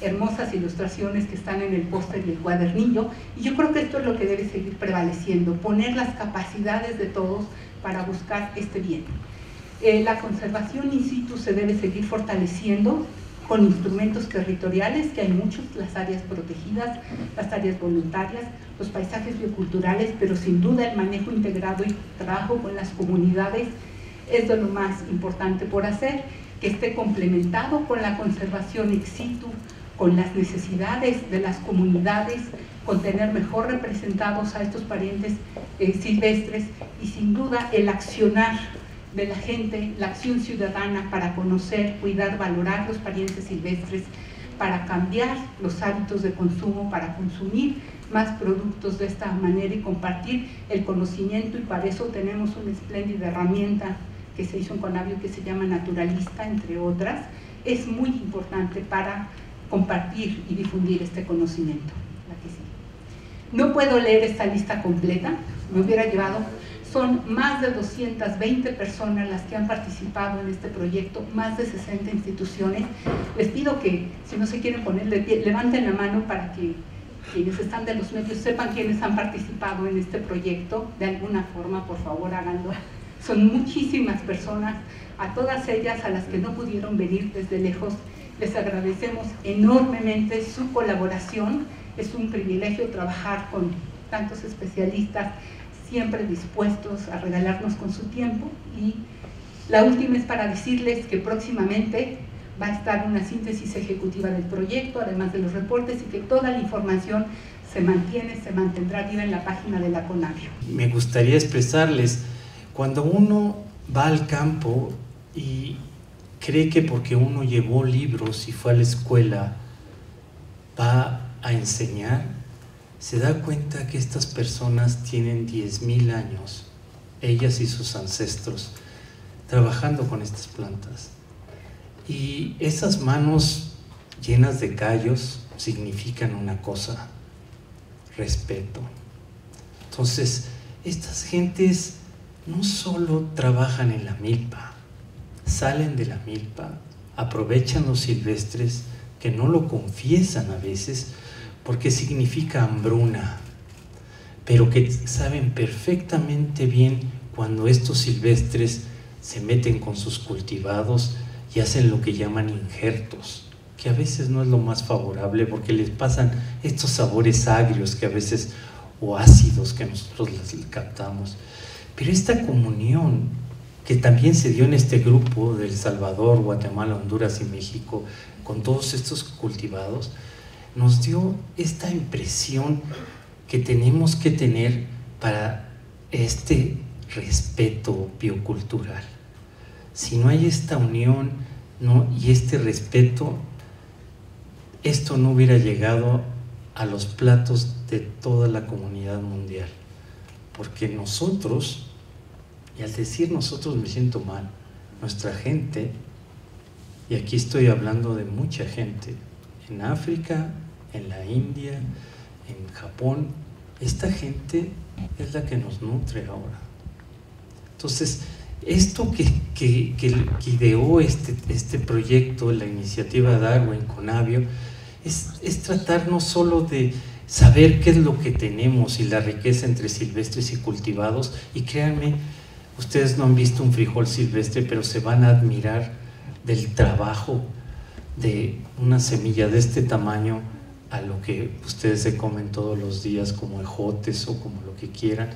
hermosas ilustraciones que están en el póster y el cuadernillo, y yo creo que esto es lo que debe seguir prevaleciendo, poner las capacidades de todos para buscar este bien. La conservación in situ se debe seguir fortaleciendo con instrumentos territoriales, que hay muchos, las áreas protegidas, las áreas voluntarias, los paisajes bioculturales, pero sin duda el manejo integrado y trabajo con las comunidades es de lo más importante por hacer, que esté complementado con la conservación ex situ, con las necesidades de las comunidades, con tener mejor representados a estos parientes silvestres, y sin duda el accionar de la gente, la acción ciudadana para conocer, cuidar, valorar los parientes silvestres, para cambiar los hábitos de consumo, para consumir más productos de esta manera y compartir el conocimiento, y para eso tenemos una espléndida herramienta que se hizo en Conavio que se llama Naturalista, entre otras. Es muy importante para compartir y difundir este conocimiento. La que sigue. No puedo leer esta lista completa, me hubiera llevado. Son más de 220 personas las que han participado en este proyecto, más de 60 instituciones. Les pido que, si no se quieren poner de pie, levanten la mano para que quienes están de los medios sepan quiénes han participado en este proyecto. De alguna forma, por favor, háganlo. Son muchísimas personas. A todas ellas, a las que no pudieron venir desde lejos, les agradecemos enormemente su colaboración. Es un privilegio trabajar con tantos especialistas, siempre dispuestos a regalarnos con su tiempo. Y la última es para decirles que próximamente va a estar una síntesis ejecutiva del proyecto, además de los reportes, y que toda la información se mantendrá viva en la página de la Conavio. Me gustaría expresarles, cuando uno va al campo y cree que porque uno llevó libros y fue a la escuela va a enseñar, se da cuenta que estas personas tienen 10,000 años, ellas y sus ancestros, trabajando con estas plantas. Y esas manos llenas de callos significan una cosa: respeto. Entonces, estas gentes no solo trabajan en la milpa, salen de la milpa, aprovechan los silvestres, que no lo confiesan a veces, porque significa hambruna, pero que saben perfectamente bien cuando estos silvestres se meten con sus cultivados y hacen lo que llaman injertos, que a veces no es lo más favorable porque les pasan estos sabores agrios que a veces, o ácidos, que nosotros les captamos. Pero esta comunión que también se dio en este grupo de El Salvador, Guatemala, Honduras y México, con todos estos cultivados, nos dio esta impresión que tenemos que tener para este respeto biocultural. Si no hay esta unión y este respeto, esto no hubiera llegado a los platos de toda la comunidad mundial. Porque nosotros, y al decir nosotros me siento mal, nuestra gente, y aquí estoy hablando de mucha gente, en África, en la India, en Japón, esta gente es la que nos nutre ahora. Entonces, esto que ideó este proyecto, la iniciativa Darwin Conavio, es tratar no solo de saber qué es lo que tenemos y la riqueza entre silvestres y cultivados, y créanme, ustedes no han visto un frijol silvestre, pero se van a admirar del trabajo de una semilla de este tamaño a lo que ustedes se comen todos los días como ejotes o como lo que quieran.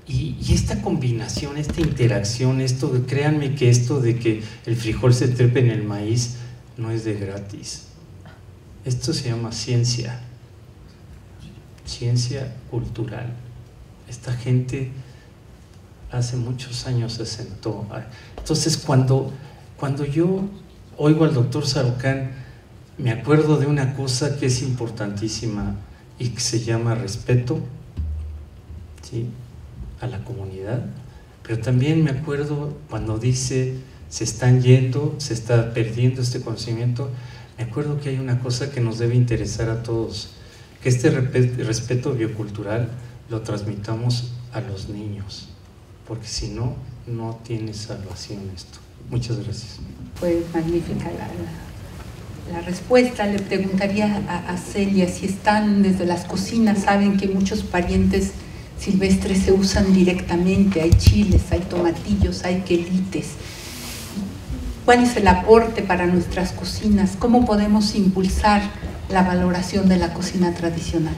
Y esta combinación, esta interacción, créanme que esto de que el frijol se trepe en el maíz no es de gratis. Esto se llama ciencia cultural. Esta gente hace muchos años se sentó. Entonces, cuando yo oigo al doctor Sarucán, me acuerdo de una cosa que es importantísima y que se llama respeto, ¿sí?, a la comunidad, pero también me acuerdo cuando dice se están yendo, se está perdiendo este conocimiento. Me acuerdo que hay una cosa que nos debe interesar a todos, que este respeto biocultural lo transmitamos a los niños, porque si no, no tiene salvación esto. Muchas gracias. Fue magnífica la respuesta. Le preguntaría a Celia si están desde las cocinas, saben que muchos parientes silvestres se usan directamente, hay chiles, hay tomatillos, hay quelites. ¿Cuál es el aporte para nuestras cocinas? ¿Cómo podemos impulsar la valoración de la cocina tradicional?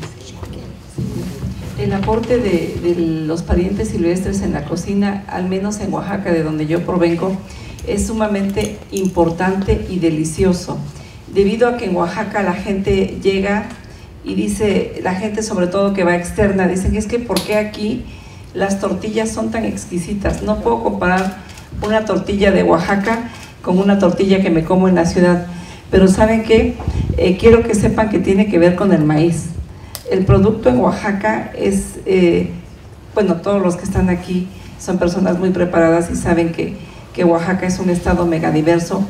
El aporte de los parientes silvestres en la cocina, al menos en Oaxaca, de donde yo provengo, es sumamente importante y delicioso, debido a que en Oaxaca la gente llega y dice, la gente sobre todo que va externa, dicen que es que ¿por qué aquí las tortillas son tan exquisitas? No puedo comparar una tortilla de Oaxaca con una tortilla que me como en la ciudad, pero ¿saben qué? Quiero que sepan que tiene que ver con el maíz. El producto en Oaxaca es, bueno, todos los que están aquí son personas muy preparadas y saben que Oaxaca es un estado megadiverso,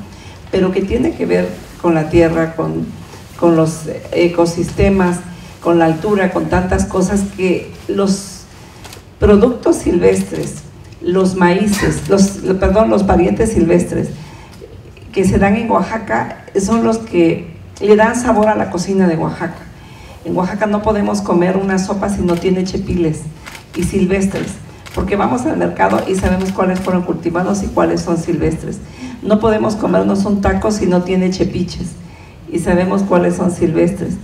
pero que tiene que ver con la tierra, con los ecosistemas, con la altura, con tantas cosas, que los productos silvestres, los maíces, los parientes silvestres que se dan en Oaxaca son los que le dan sabor a la cocina de Oaxaca. En Oaxaca no podemos comer una sopa si no tiene chepiles y silvestres, porque vamos al mercado y sabemos cuáles fueron cultivados y cuáles son silvestres. No podemos comernos un taco si no tiene chepiches y sabemos cuáles son silvestres.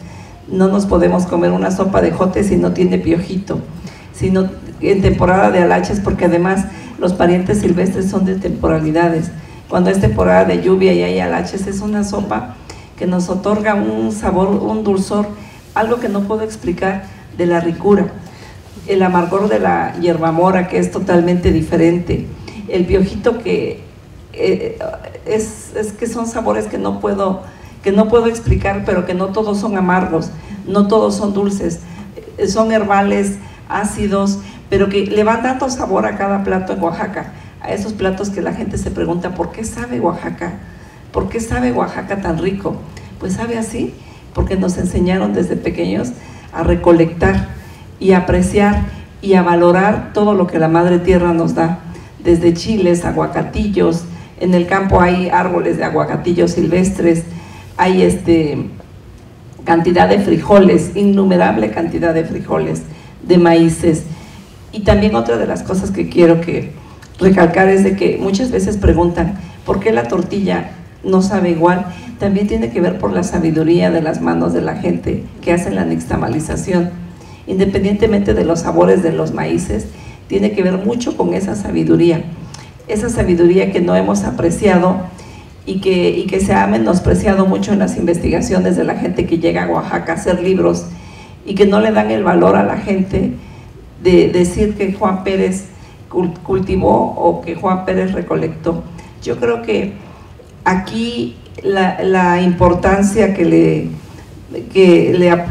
No nos podemos comer una sopa de jote si no tiene piojito, sino en temporada de alaches, porque además los parientes silvestres son de temporalidades. Cuando es temporada de lluvia y hay alaches, es una sopa que nos otorga un sabor, un dulzor, algo que no puedo explicar de la ricura. El amargor de la hierbamora, que es totalmente diferente. El piojito, que es que son sabores que no puedo explicar, pero que no todos son amargos, no todos son dulces, son herbales, ácidos, pero que le van dando sabor a cada plato en Oaxaca, a esos platos que la gente se pregunta, ¿por qué sabe Oaxaca? ¿Por qué sabe Oaxaca tan rico? Pues sabe así, porque nos enseñaron desde pequeños a recolectar y a apreciar y a valorar todo lo que la Madre Tierra nos da, desde chiles, aguacatillos. En el campo hay árboles de aguacatillos silvestres, hay cantidad de frijoles, innumerable cantidad de frijoles, de maíces. Y también otra de las cosas que quiero recalcar es de que muchas veces preguntan, ¿por qué la tortilla no sabe igual? También tiene que ver por la sabiduría de las manos de la gente que hace la nixtamalización. Independientemente de los sabores de los maíces, tiene que ver mucho con esa sabiduría que no hemos apreciado y que se ha menospreciado mucho en las investigaciones de la gente que llega a Oaxaca a hacer libros, y que no le dan el valor a la gente de decir que Juan Pérez cultivó o que Juan Pérez recolectó. Yo creo que aquí la importancia que le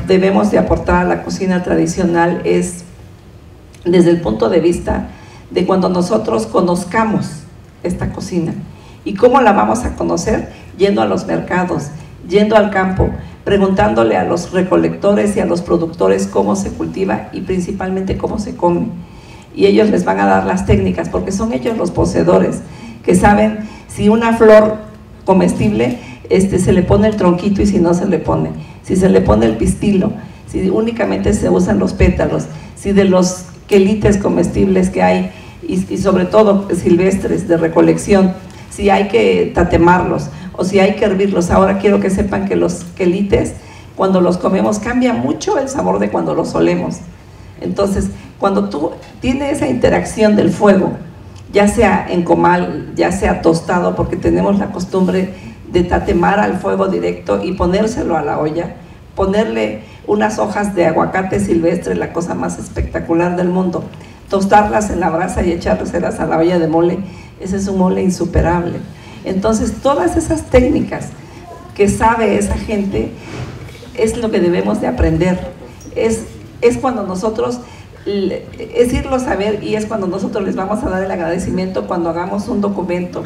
debemos de aportar a la cocina tradicional es desde el punto de vista de cuando nosotros conozcamos esta cocina. ¿Y cómo la vamos a conocer? Yendo a los mercados, yendo al campo, preguntándole a los recolectores y a los productores cómo se cultiva y principalmente cómo se come. Y ellos les van a dar las técnicas, porque son ellos los poseedores, que saben si una flor comestible se le pone el tronquito y si no se le pone, si se le pone el pistilo, si únicamente se usan los pétalos, si de los quelites comestibles que hay y sobre todo silvestres de recolección, si hay que tatemarlos o si hay que hervirlos. Ahora quiero que sepan que los quelites, cuando los comemos, cambia mucho el sabor de cuando los olemos. Entonces, cuando tú tienes esa interacción del fuego, ya sea en comal, ya sea tostado, porque tenemos la costumbre de tatemar al fuego directo y ponérselo a la olla, ponerle unas hojas de aguacate silvestre, la cosa más espectacular del mundo, tostarlas en la brasa y echárselas a la olla de mole. Ese es un mole insuperable. Entonces, todas esas técnicas que sabe esa gente es lo que debemos de aprender. Es cuando nosotros, es irlo a saber, y es cuando nosotros les vamos a dar el agradecimiento cuando hagamos un documento,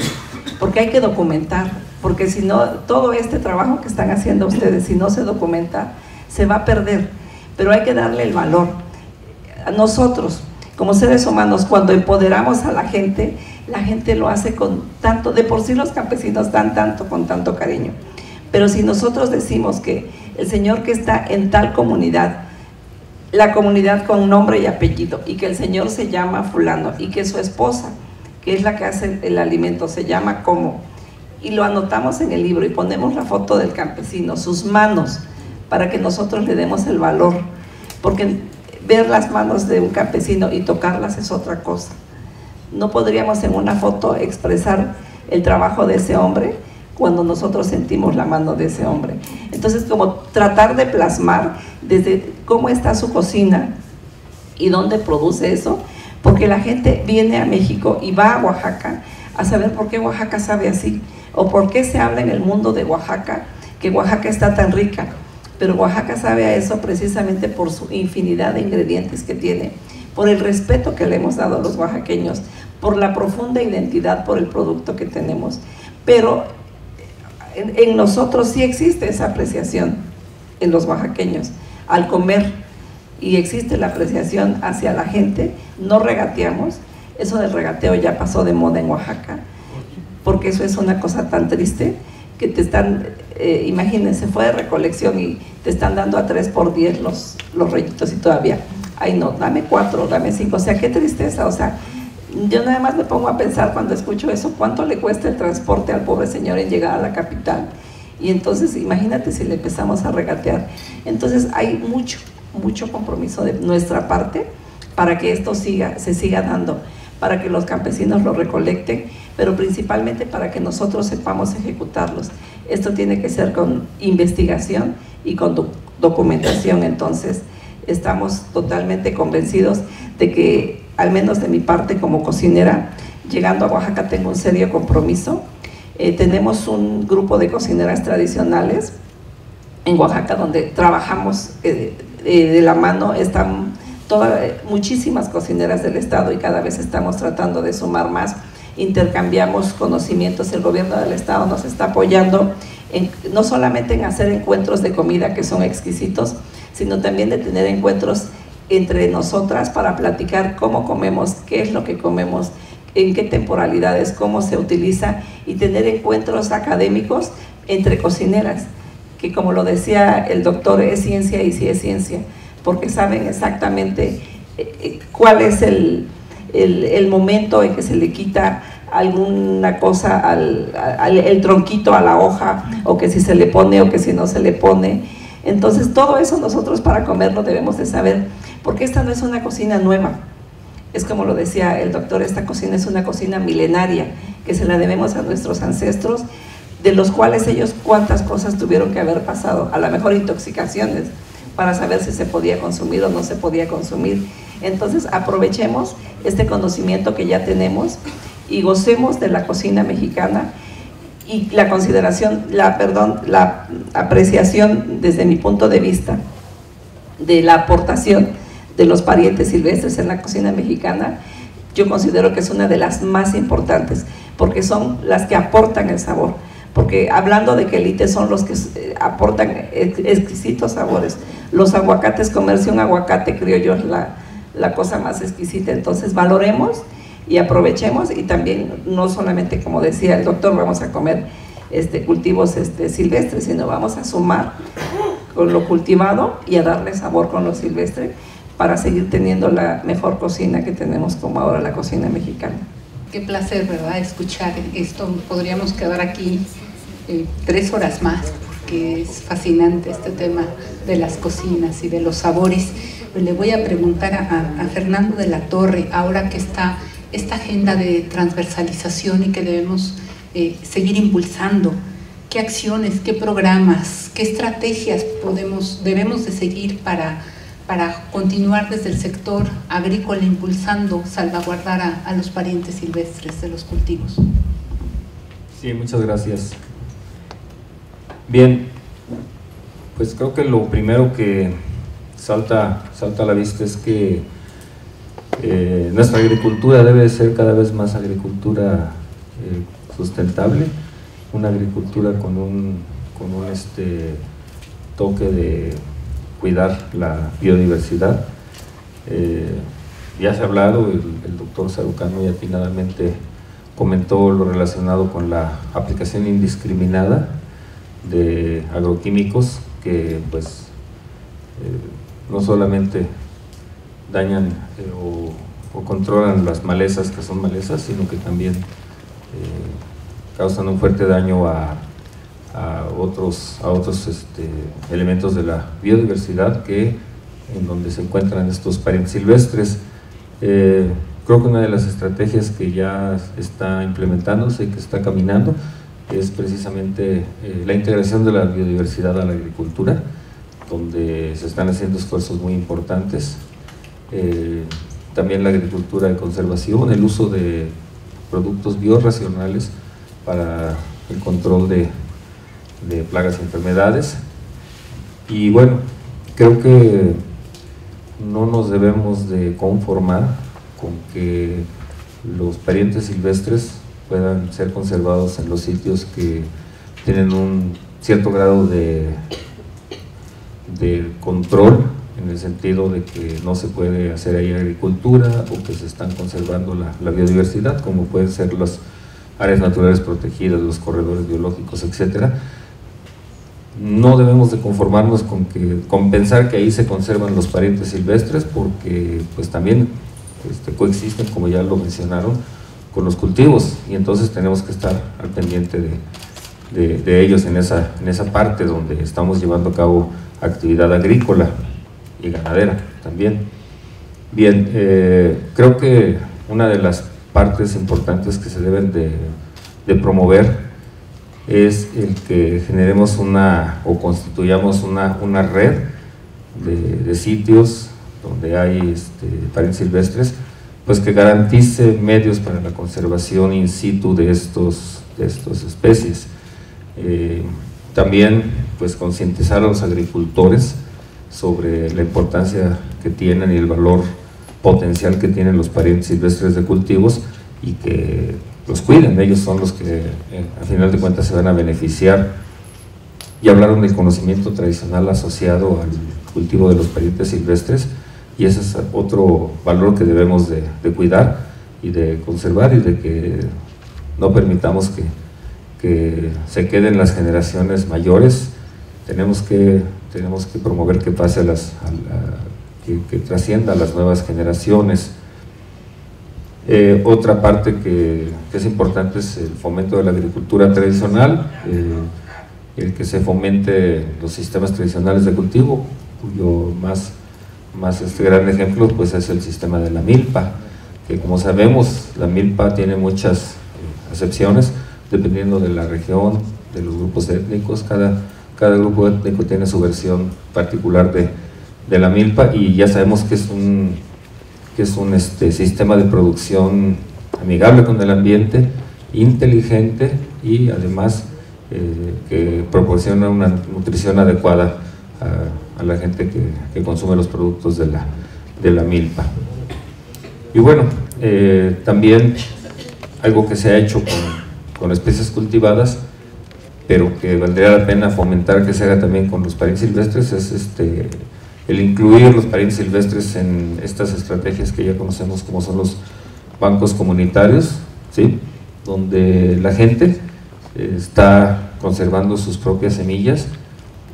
porque hay que documentar, porque si no, todo este trabajo que están haciendo ustedes, si no se documenta, se va a perder. Pero hay que darle el valor. A nosotros, como seres humanos, cuando empoderamos a la gente lo hace con tanto, de por sí los campesinos dan tanto, con tanto cariño. Pero si nosotros decimos que el señor que está en tal comunidad, la comunidad con nombre y apellido, y que el señor se llama fulano, y que su esposa, que es la que hace el alimento, se llama como, y lo anotamos en el libro y ponemos la foto del campesino, sus manos, para que nosotros le demos el valor, porque ver las manos de un campesino y tocarlas es otra cosa. No podríamos en una foto expresar el trabajo de ese hombre cuando nosotros sentimos la mano de ese hombre. Entonces, como tratar de plasmar desde cómo está su cocina y dónde produce eso, porque la gente viene a México y va a Oaxaca a saber por qué Oaxaca sabe así, o por qué se habla en el mundo de Oaxaca que Oaxaca está tan rica, pero Oaxaca sabe a eso precisamente por su infinidad de ingredientes que tiene, por el respeto que le hemos dado a los oaxaqueños, por la profunda identidad, por el producto que tenemos. Pero en nosotros sí existe esa apreciación, en los oaxaqueños, al comer, y existe la apreciación hacia la gente, no regateamos. Eso del regateo ya pasó de moda en Oaxaca, porque eso es una cosa tan triste, que te están, imagínense, fue de recolección y te están dando a 3 por 10 los rollitos y todavía, ay no, dame 4, dame 5, o sea, qué tristeza. O sea, yo nada más me pongo a pensar cuando escucho eso, cuánto le cuesta el transporte al pobre señor en llegar a la capital, y entonces imagínate si le empezamos a regatear. Entonces hay mucho compromiso de nuestra parte para que esto se siga dando, para que los campesinos lo recolecten, pero principalmente para que nosotros sepamos ejecutarlos. Esto tiene que ser con investigación y con documentación. Entonces estamos totalmente convencidos de que, al menos de mi parte como cocinera, llegando a Oaxaca tengo un serio compromiso. Tenemos un grupo de cocineras tradicionales en Oaxaca donde trabajamos de la mano. Están muchísimas cocineras del estado y cada vez estamos tratando de sumar más. Intercambiamos conocimientos, el gobierno del estado nos está apoyando no solamente en hacer encuentros de comida que son exquisitos, sino también de tener encuentros entre nosotras para platicar cómo comemos, qué es lo que comemos, en qué temporalidades, cómo se utiliza, y tener encuentros académicos entre cocineras, que como lo decía el doctor, es ciencia y sí es ciencia, porque saben exactamente cuál es el momento en que se le quita alguna cosa el tronquito a la hoja, o que si se le pone o que si no se le pone. Entonces todo eso nosotros para comerlo debemos de saber, porque esta no es una cocina nueva. Es como lo decía el doctor, esta cocina es una cocina milenaria, que se la debemos a nuestros ancestros, de los cuales ellos cuántas cosas tuvieron que haber pasado, a lo mejor intoxicaciones, para saber si se podía consumir o no se podía consumir. Entonces aprovechemos este conocimiento que ya tenemos y gocemos de la cocina mexicana, y la consideración, la apreciación desde mi punto de vista de la aportación de los parientes silvestres en la cocina mexicana, yo considero que es una de las más importantes, porque son las que aportan el sabor. Porque hablando de quelites, son los que aportan exquisitos sabores. Los aguacates, comerse un aguacate criollo es la cosa más exquisita. Entonces valoremos y aprovechemos, y también no solamente, como decía el doctor, vamos a comer cultivos silvestres, sino vamos a sumar con lo cultivado y a darle sabor con lo silvestre, para seguir teniendo la mejor cocina que tenemos como ahora la cocina mexicana. Qué placer, ¿verdad?, escuchar esto. Podríamos quedar aquí 3 horas más, porque es fascinante este tema de las cocinas y de los sabores. Pero le voy a preguntar a Fernando de la Torre, ahora que está esta agenda de transversalización y que debemos seguir impulsando, ¿qué acciones, qué programas, qué estrategias debemos de seguir para continuar desde el sector agrícola impulsando, salvaguardar a los parientes silvestres de los cultivos? Sí, muchas gracias. Bien, pues creo que lo primero que salta a la vista es que nuestra agricultura debe de ser cada vez más agricultura sustentable, una agricultura con un toque de cuidar la biodiversidad. Ya se ha hablado, el doctor Sarucano ya atinadamente comentó lo relacionado con la aplicación indiscriminada de agroquímicos que pues no solamente dañan o controlan las malezas, que son malezas, sino que también causan un fuerte daño a otros elementos de la biodiversidad en donde se encuentran estos parientes silvestres. Creo que una de las estrategias que ya está implementándose y que está caminando es precisamente la integración de la biodiversidad a la agricultura, donde se están haciendo esfuerzos muy importantes. También la agricultura de conservación, el uso de productos biorracionales para el control de de plagas y enfermedades. Y bueno, creo que no nos debemos de conformar con que los parientes silvestres puedan ser conservados en los sitios que tienen un cierto grado de control, en el sentido de que no se puede hacer ahí agricultura o que se están conservando la biodiversidad, como pueden ser las áreas naturales protegidas, los corredores biológicos, etcétera. No debemos de conformarnos con pensar que ahí se conservan los parientes silvestres, porque pues también coexisten, como ya lo mencionaron, con los cultivos, y entonces tenemos que estar al pendiente de ellos en esa parte donde estamos llevando a cabo actividad agrícola y ganadera también. Bien, creo que una de las partes importantes que se deben de promover es el que generemos o constituyamos una red de sitios donde hay parientes silvestres, pues que garantice medios para la conservación in situ de estas especies. También pues concientizar a los agricultores sobre la importancia que tienen y el valor potencial que tienen los parientes silvestres de cultivos, y que los cuiden. Ellos son los que a final de cuentas se van a beneficiar. Ya hablaron del conocimiento tradicional asociado al cultivo de los parientes silvestres, y ese es otro valor que debemos de cuidar y de conservar, y de que no permitamos que se queden las generaciones mayores. Tenemos que promover que pase que trascienda a las nuevas generaciones. Otra parte que es importante es el fomento de la agricultura tradicional, el que se fomente los sistemas tradicionales de cultivo, cuyo más gran ejemplo pues es el sistema de la milpa, que como sabemos la milpa tiene muchas acepciones dependiendo de la región, de los grupos étnicos. Cada grupo étnico tiene su versión particular de la milpa, y ya sabemos que es un sistema de producción amigable con el ambiente, inteligente, y además que proporciona una nutrición adecuada a la gente que consume los productos de la milpa. Y bueno, también algo que se ha hecho con especies cultivadas, pero que valdría la pena fomentar que se haga también con los parientes silvestres, es el incluir los parientes silvestres en estas estrategias que ya conocemos como son los bancos comunitarios, ¿sí? Donde la gente está conservando sus propias semillas,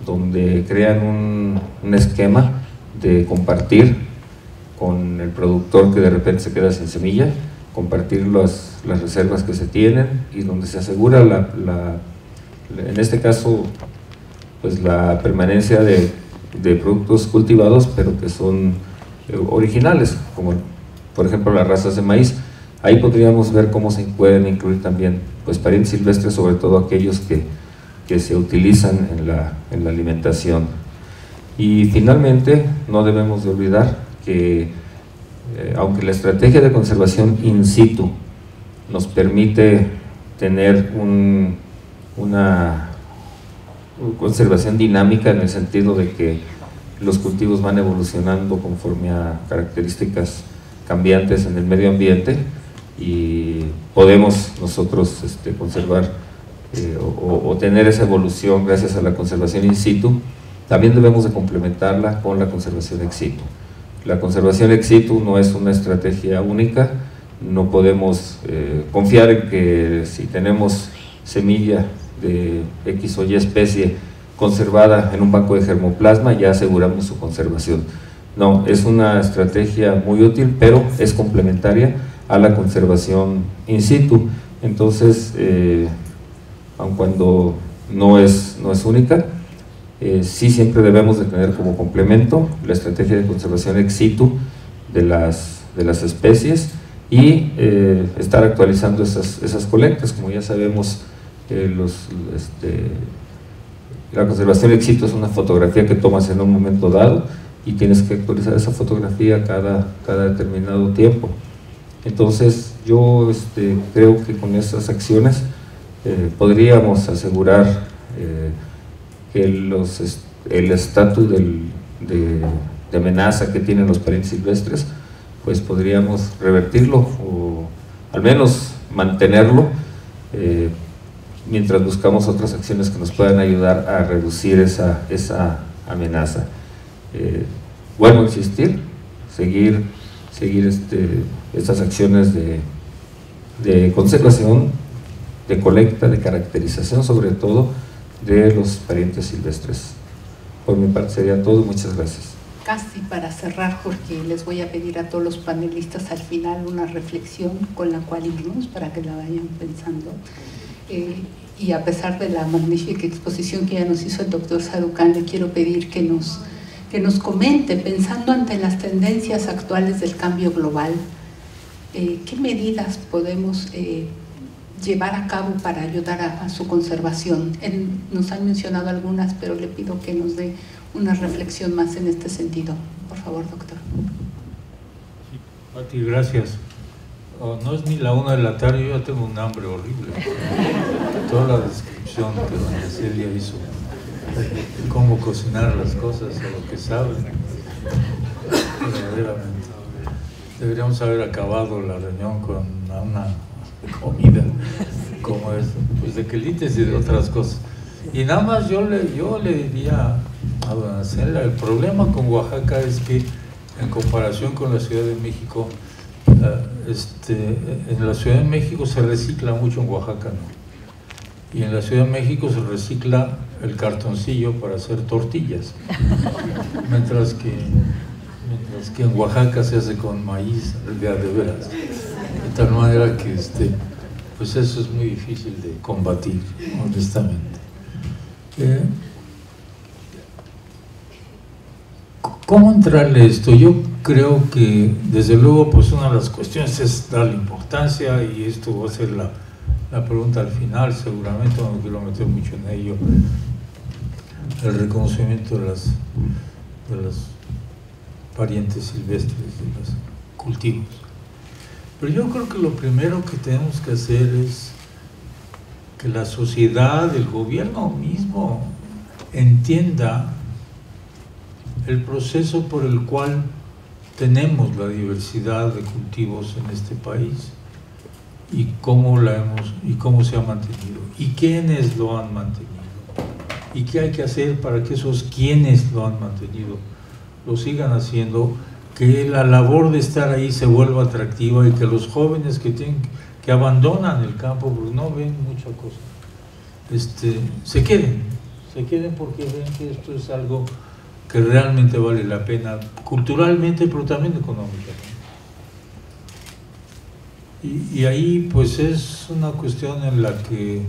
donde crean un esquema de compartir con el productor que de repente se queda sin semilla, compartir las reservas que se tienen, y donde se asegura en este caso pues la permanencia de productos cultivados, pero que son originales, como por ejemplo las razas de maíz. Ahí podríamos ver cómo se pueden incluir también pues parientes silvestres, sobre todo aquellos que se utilizan en la alimentación. Y finalmente no debemos de olvidar que aunque la estrategia de conservación in situ nos permite tener una conservación dinámica, en el sentido de que los cultivos van evolucionando conforme a características cambiantes en el medio ambiente, y podemos nosotros conservar o tener esa evolución gracias a la conservación in situ. También debemos de complementarla con la conservación ex situ. La conservación ex situ no es una estrategia única. No podemos confiar en que si tenemos semilla de X o Y especie conservada en un banco de germoplasma ya aseguramos su conservación. No, es una estrategia muy útil, pero es complementaria a la conservación in situ. Entonces, aun cuando no es única, sí siempre debemos de tener como complemento la estrategia de conservación ex situ de las especies, y estar actualizando esas colectas. Como ya sabemos, la conservación ex situ es una fotografía que tomas en un momento dado, y tienes que actualizar esa fotografía cada determinado tiempo. Entonces yo creo que con esas acciones podríamos asegurar que el estatus de amenaza que tienen los parientes silvestres, pues podríamos revertirlo o al menos mantenerlo, mientras buscamos otras acciones que nos puedan ayudar a reducir esa amenaza. Vuelvo a insistir, seguir estas acciones de conservación, de colecta, de caracterización, sobre todo de los parientes silvestres. Por mi parte sería todo, muchas gracias. Casi para cerrar, porque les voy a pedir a todos los panelistas al final una reflexión con la cual irnos para que la vayan pensando. Y a pesar de la magnífica exposición que ya nos hizo el doctor Sarucán, le quiero pedir que nos comente, pensando ante las tendencias actuales del cambio global, qué medidas podemos llevar a cabo para ayudar a su conservación. Nos han mencionado algunas, pero le pido que nos dé una reflexión más en este sentido. Por favor, doctor. Sí, Pati, gracias. No es ni la 1 de la tarde, yo ya tengo un hambre horrible. Toda la descripción que doña Celia hizo, cómo cocinar las cosas, o lo que saben, verdaderamente. Deberíamos haber acabado la reunión con una comida como es, pues de quelites y de otras cosas. Y nada más yo le diría a doña Celia, el problema con Oaxaca es que en comparación con la Ciudad de México, en la Ciudad de México se recicla mucho, en Oaxaca no. Y en la Ciudad de México se recicla el cartoncillo para hacer tortillas, mientras que en Oaxaca se hace con maíz de veras, de tal manera que pues eso es muy difícil de combatir, honestamente. ¿Cómo entrarle a esto? Yo creo que desde luego pues una de las cuestiones es darle importancia, y esto va a ser la pregunta al final, seguramente no quiero meter mucho en ello, el reconocimiento de los parientes silvestres, de los cultivos. Pero yo creo que lo primero que tenemos que hacer es que la sociedad, el gobierno mismo, entienda el proceso por el cual tenemos la diversidad de cultivos en este país y cómo se ha mantenido y quiénes lo han mantenido y qué hay que hacer para que esos quienes lo han mantenido lo sigan haciendo, que la labor de estar ahí se vuelva atractiva y que los jóvenes que abandonan el campo porque no ven mucha cosa, se queden porque ven que esto es algo que realmente vale la pena culturalmente, pero también económicamente. Y ahí pues es una cuestión en la que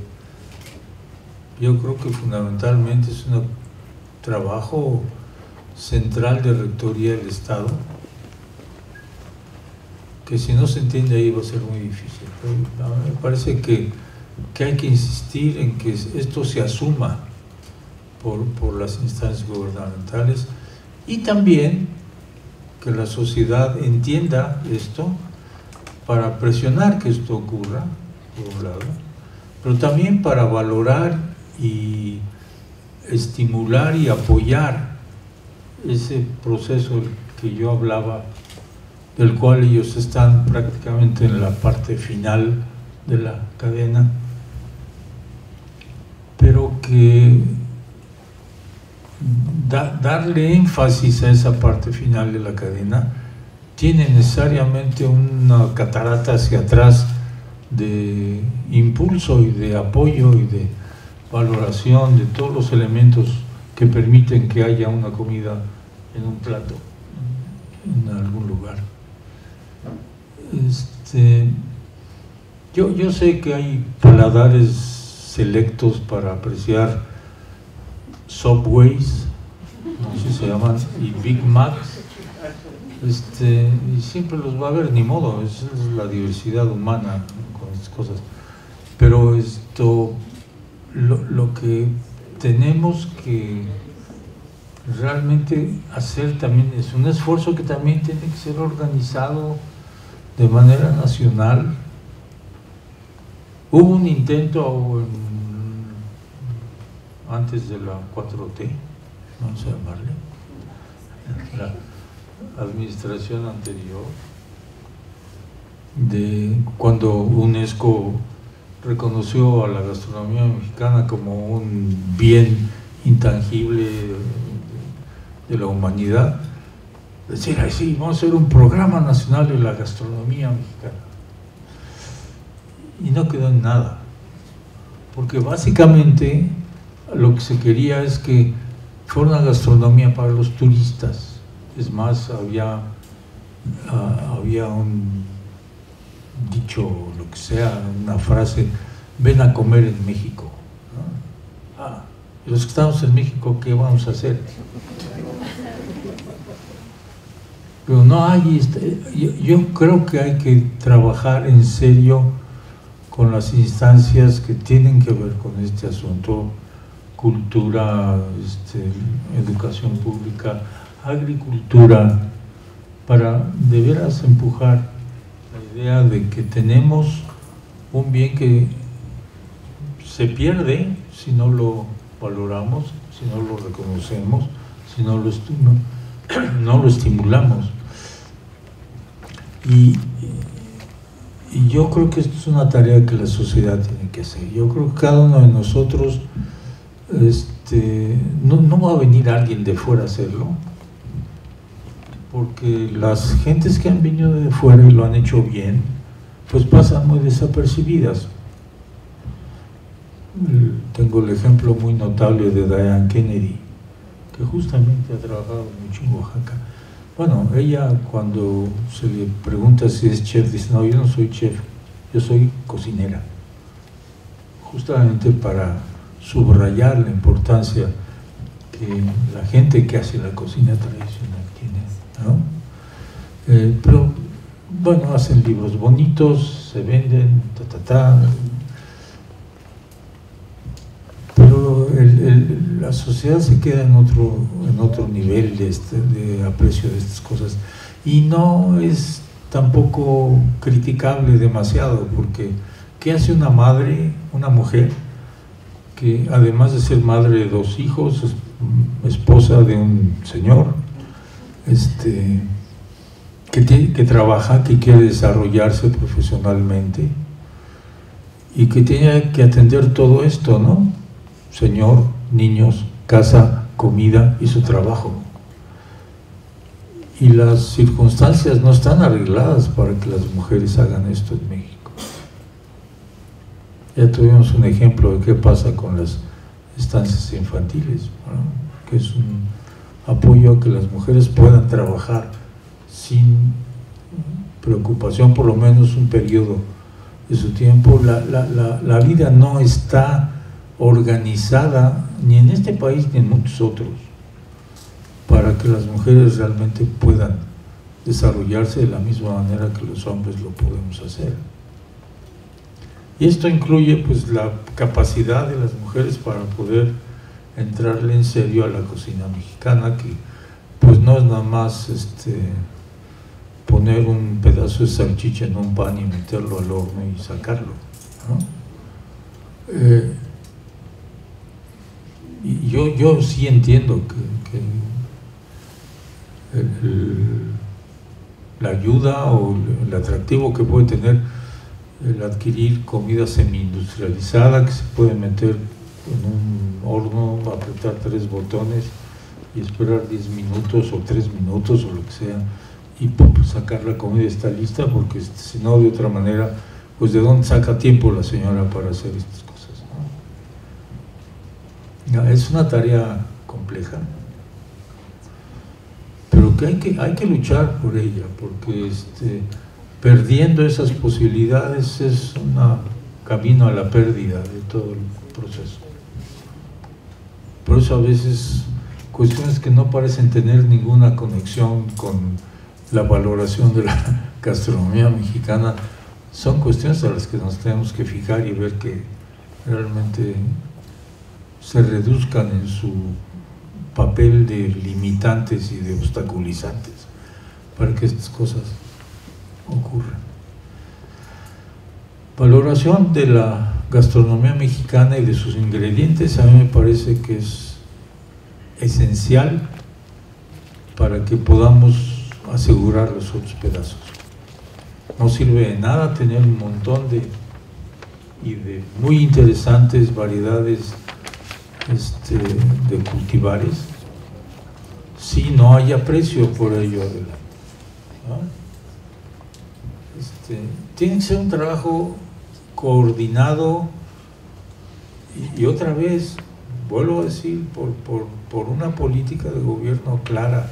yo creo que fundamentalmente es un trabajo central de rectoría del Estado, que si no se entiende ahí va a ser muy difícil. Pero me parece que hay que insistir en que esto se asuma por las instancias gubernamentales, y también que la sociedad entienda esto para presionar que esto ocurra, por un lado, pero también para valorar y estimular y apoyar ese proceso que yo hablaba, del cual ellos están prácticamente en la parte final de la cadena, pero que darle énfasis a esa parte final de la cadena tiene necesariamente una catarata hacia atrás de impulso y de apoyo y de valoración de todos los elementos que permiten que haya una comida en un plato, en algún lugar. Yo sé que hay paladares selectos para apreciar Subways, no sé si se llaman, y Big Macs, y siempre los va a haber, ni modo, es la diversidad humana con estas cosas. Pero lo que tenemos que realmente hacer también es un esfuerzo que también tiene que ser organizado de manera nacional. Hubo un intento antes de la 4T, vamos a llamarle, la administración anterior, de cuando UNESCO reconoció a la gastronomía mexicana como un bien intangible de la humanidad, decir, ay, sí, vamos a hacer un programa nacional de la gastronomía mexicana. Y no quedó en nada, porque básicamente lo que se quería es que fuera una gastronomía para los turistas. Es más, había un dicho, lo que sea, una frase, ven a comer en México, ¿no? Ah, y los que estamos en México, ¿qué vamos a hacer? Pero no hay, yo creo que hay que trabajar en serio con las instancias que tienen que ver con este asunto: cultura, educación pública, agricultura, para de veras empujar la idea de que tenemos un bien que se pierde si no lo valoramos, si no lo reconocemos, si no lo estimulamos. Y yo creo que esto es una tarea que la sociedad tiene que hacer. Yo creo que cada uno de nosotros, no va a venir alguien de fuera a hacerlo, porque las gentes que han venido de fuera y lo han hecho bien, pues pasan muy desapercibidas. Tengo el ejemplo muy notable de Diane Kennedy, que justamente ha trabajado mucho en Oaxaca. Bueno, ella, cuando se le pregunta si es chef, dice, no, yo no soy chef, yo soy cocinera, justamente para subrayar la importancia que la gente que hace la cocina tradicional tiene, ¿no? Pero bueno, hacen libros bonitos, se venden, pero la sociedad se queda en otro nivel de aprecio de estas cosas, y no es tampoco criticable demasiado, porque ¿qué hace una madre, una mujer que además de ser madre de 2 hijos, es esposa de un señor, que trabaja, que quiere desarrollarse profesionalmente y que tiene que atender todo esto, ¿no? Señor, niños, casa, comida y su trabajo? Y las circunstancias no están arregladas para que las mujeres hagan esto en México. Ya tuvimos un ejemplo de qué pasa con las estancias infantiles, ¿no? Que es un apoyo a que las mujeres puedan trabajar sin preocupación, por lo menos un periodo de su tiempo. La vida no está organizada ni en este país ni en muchos otros para que las mujeres realmente puedan desarrollarse de la misma manera que los hombres lo podemos hacer. Y esto incluye pues la capacidad de las mujeres para poder entrarle en serio a la cocina mexicana, que pues no es nada más poner un pedazo de salchicha en un pan y meterlo al horno y sacarlo, ¿no? Y yo sí entiendo que la ayuda o el atractivo que puede tener el adquirir comida semi-industrializada que se puede meter en un horno, apretar 3 botones y esperar 10 minutos o 3 minutos o lo que sea, y sacar la comida está lista, porque si no, de otra manera, pues ¿de dónde saca tiempo la señora para hacer estas cosas, ¿no? Es una tarea compleja, pero que hay que luchar por ella, porque perdiendo esas posibilidades es un camino a la pérdida de todo el proceso. Por eso a veces cuestiones que no parecen tener ninguna conexión con la valoración de la gastronomía mexicana son cuestiones a las que nos tenemos que fijar y ver que realmente se reduzcan en su papel de limitantes y de obstaculizantes para que estas cosas ocurran. Valoración de la gastronomía mexicana y de sus ingredientes, a mí me parece que es esencial para que podamos asegurar los otros pedazos. No sirve de nada tener un montón de muy interesantes variedades de cultivares si no hay aprecio por ello, ¿no? Tiene que ser un trabajo coordinado y otra vez, vuelvo a decir, por una política de gobierno clara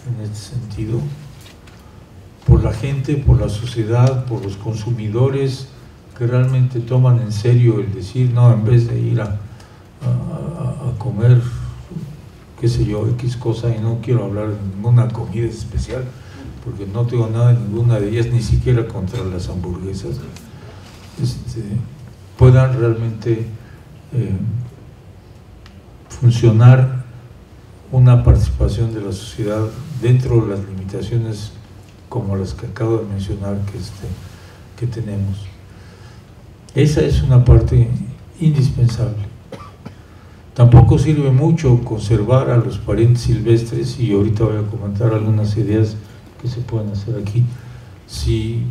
en este sentido, por la gente, por la sociedad, por los consumidores que realmente toman en serio el decir, no, en vez de ir a comer, qué sé yo, X cosa, y no quiero hablar de ninguna comida especial, porque no tengo nada en ninguna de ellas, ni siquiera contra las hamburguesas, puedan realmente funcionar una participación de la sociedad dentro de las limitaciones como las que acabo de mencionar que tenemos. Esa es una parte indispensable. Tampoco sirve mucho conservar a los parientes silvestres, y ahorita voy a comentar algunas ideas que se pueden hacer aquí, si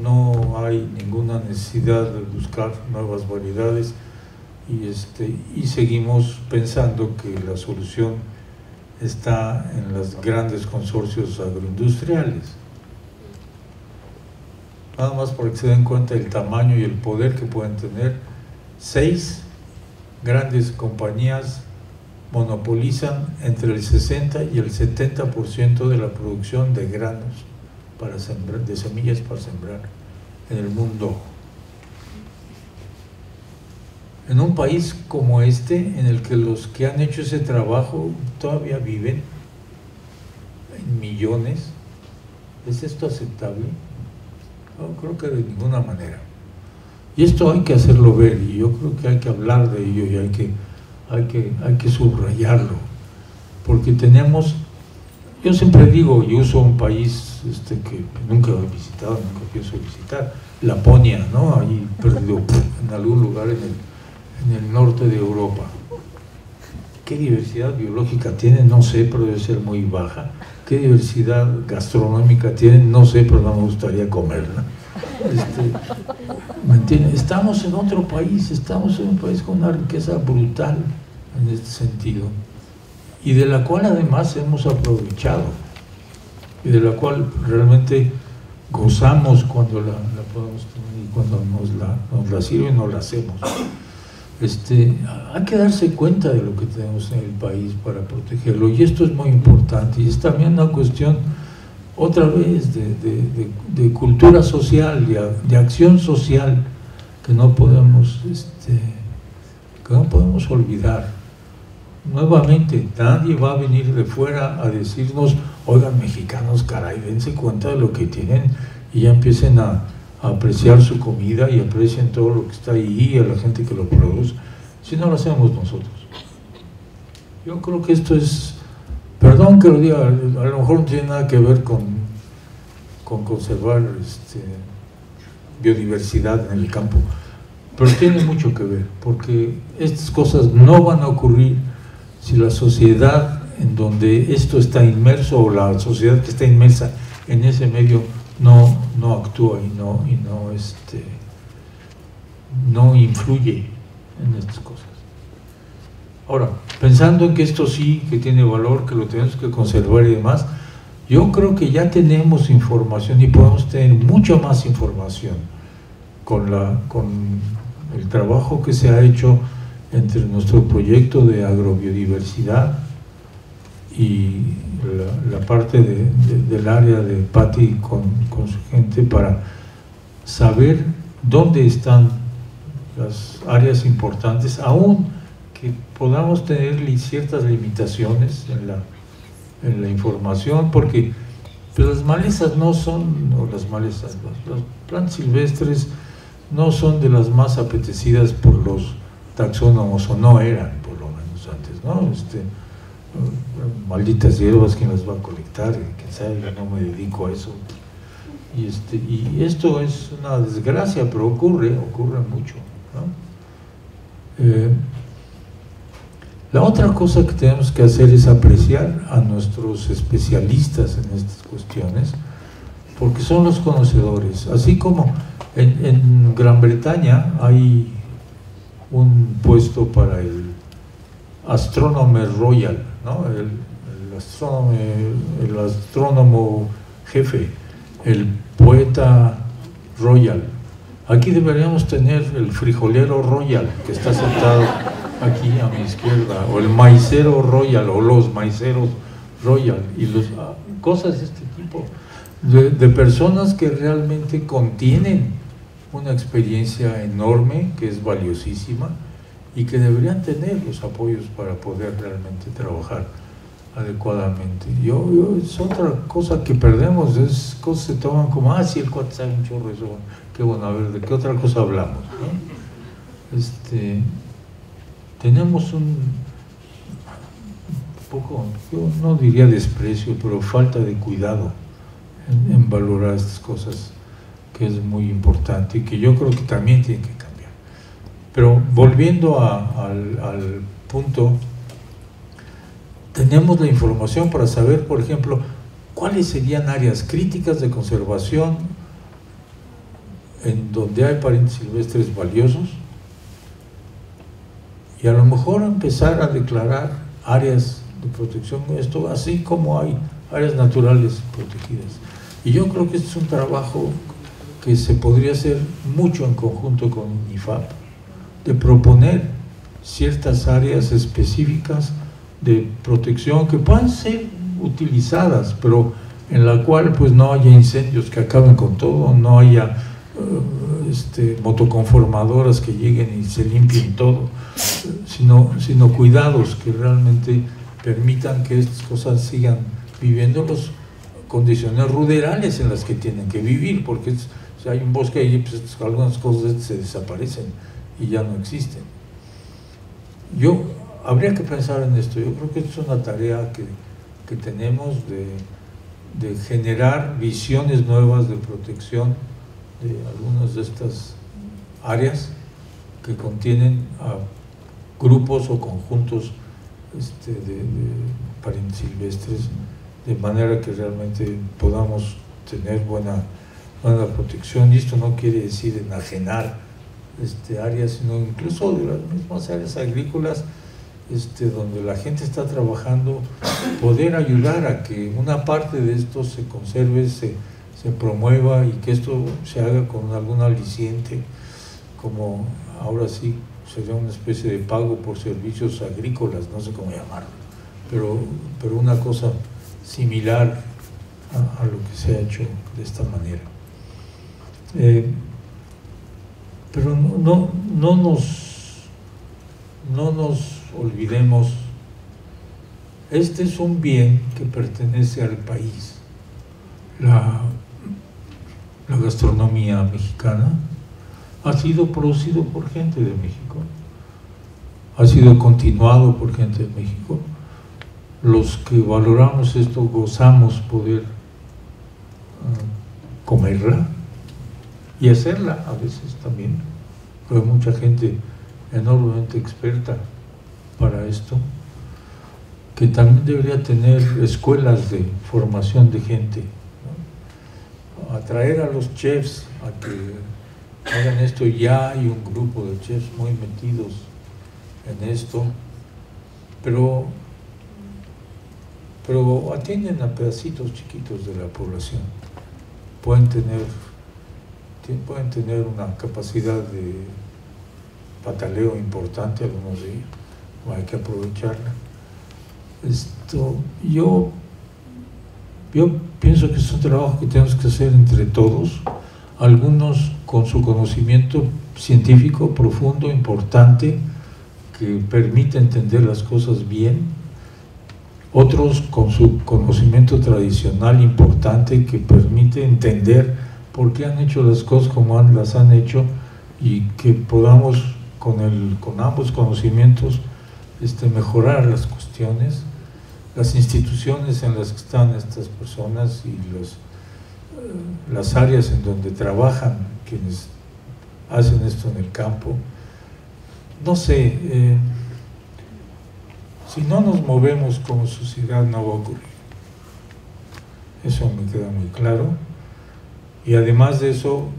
no hay ninguna necesidad de buscar nuevas variedades y seguimos pensando que la solución está en los grandes consorcios agroindustriales. Nada más para que se den cuenta del tamaño y el poder que pueden tener. 6 grandes compañías monopolizan entre el 60 y el 70% de la producción de granos para sembrar, de semillas para sembrar en el mundo. En un país como este, en el que los que han hecho ese trabajo todavía viven en millones, ¿es esto aceptable? No, creo que de ninguna manera. Y esto hay que hacerlo ver, y yo creo que hay que hablar de ello, y hay que subrayarlo, porque tenemos, yo siempre digo, y uso un país que nunca he visitado, nunca pienso visitar, Laponia, ¿no? Ahí perdido en algún lugar en el norte de Europa. ¿Qué diversidad biológica tienen? No sé, pero debe ser muy baja. ¿Qué diversidad gastronómica tienen? No sé, pero no me gustaría comerla. ¿Me entienden? Estamos en otro país, estamos en un país con una riqueza brutal en este sentido, y de la cual además hemos aprovechado, y de la cual realmente gozamos cuando la podemos tener, y cuando nos la sirven, nos la hacemos. Hay que darse cuenta de lo que tenemos en el país para protegerlo, y esto es muy importante, y es también una cuestión, otra vez, de cultura social, de acción social, que no podemos olvidar. Nuevamente, nadie va a venir de fuera a decirnos, oigan, mexicanos, caray, dense cuenta de lo que tienen, y ya empiecen a apreciar su comida y aprecien todo lo que está ahí, a la gente que lo produce, si no lo hacemos nosotros. Yo creo que esto es, perdón que lo diga, a lo mejor no tiene nada que ver con conservar biodiversidad en el campo, pero tiene mucho que ver, porque estas cosas no van a ocurrir si la sociedad en donde esto está inmerso, o la sociedad que está inmersa en ese medio, no actúa y no influye en estas cosas. Ahora, pensando en que esto sí que tiene valor, que lo tenemos que conservar y demás, yo creo que ya tenemos información, y podemos tener mucha más información con el trabajo que se ha hecho entre nuestro proyecto de agrobiodiversidad y la parte del área de Patti con su gente, para saber dónde están las áreas importantes, aún que podamos tener ciertas limitaciones en la información, porque pues, las malezas no son, o las plantas silvestres no son de las más apetecidas por los taxónomos, o no eran, por lo menos antes, ¿no? Malditas hierbas, ¿quién las va a colectar? ¿Quién sabe? Yo no me dedico a eso. Y esto es una desgracia, pero ocurre mucho, ¿no? La otra cosa que tenemos que hacer es apreciar a nuestros especialistas en estas cuestiones, porque son los conocedores. Así como en Gran Bretaña hay un puesto para el Astronomer Royal, ¿no? el astrónomo jefe, el poeta royal. Aquí deberíamos tener el frijolero royal que está sentado aquí a mi izquierda, o el maicero royal, o los maiceros royal, y cosas de este tipo, de personas que realmente contienen una experiencia enorme, que es valiosísima, y que deberían tener los apoyos para poder realmente trabajar adecuadamente. Es otra cosa que perdemos, es cosas se toman como, sí, el cuate sabe un chorro, eso, qué bueno, a ver, ¿de qué otra cosa hablamos? ¿No? Tenemos un poco, yo no diría desprecio, pero falta de cuidado en valorar estas cosas, que es muy importante y que yo creo que también tiene que cambiar. Pero volviendo al punto, tenemos la información para saber, por ejemplo, cuáles serían áreas críticas de conservación en donde hay parientes silvestres valiosos, y a lo mejor empezar a declarar áreas de protección, esto así como hay áreas naturales protegidas. Y yo creo que este es un trabajo que se podría hacer mucho en conjunto con INIFAP, de proponer ciertas áreas específicas de protección que puedan ser utilizadas, pero en la cual pues no haya incendios que acaben con todo, no haya motoconformadoras que lleguen y se limpien todo, sino cuidados que realmente permitan que estas cosas sigan viviendo las condiciones ruderales en las que tienen que vivir, porque si hay un bosque ahí, pues algunas cosas se desaparecen y ya no existen. Habría que pensar en esto. Yo creo que es una tarea que tenemos de generar visiones nuevas de protección de algunas de estas áreas que contienen a grupos o conjuntos de parientes silvestres, de manera que realmente podamos tener buena protección. Y esto no quiere decir enajenar áreas, sino incluso de las mismas áreas agrícolas donde la gente está trabajando, poder ayudar a que una parte de esto se conserve, se promueva, y que esto se haga con algún aliciente, como ahora sí sería una especie de pago por servicios agrícolas, no sé cómo llamarlo, pero una cosa similar a lo que se ha hecho de esta manera. Pero no nos olvidemos, este es un bien que pertenece al país. La gastronomía mexicana ha sido producido por gente de México, ha sido continuado por gente de México. Los que valoramos esto gozamos poder comerla y hacerla a veces también, pero hay mucha gente enormemente experta para esto, que también debería tener escuelas de formación de gente, ¿no? Atraer a los chefs a que hagan esto. Ya hay un grupo de chefs muy metidos en esto, pero atienden a pedacitos chiquitos de la población. Pueden tener una capacidad de pataleo importante, algunos de ellos, hay que aprovecharla. Yo pienso que es un trabajo que tenemos que hacer entre todos, algunos con su conocimiento científico profundo, importante, que permite entender las cosas bien, otros con su conocimiento tradicional importante, que permite entender por qué han hecho las cosas como las han hecho, y que podamos con ambos conocimientos mejorar las cuestiones, las instituciones en las que están estas personas y las áreas en donde trabajan quienes hacen esto en el campo, no sé, si no nos movemos como sociedad no va a ocurrir. Eso me queda muy claro. Y además de eso,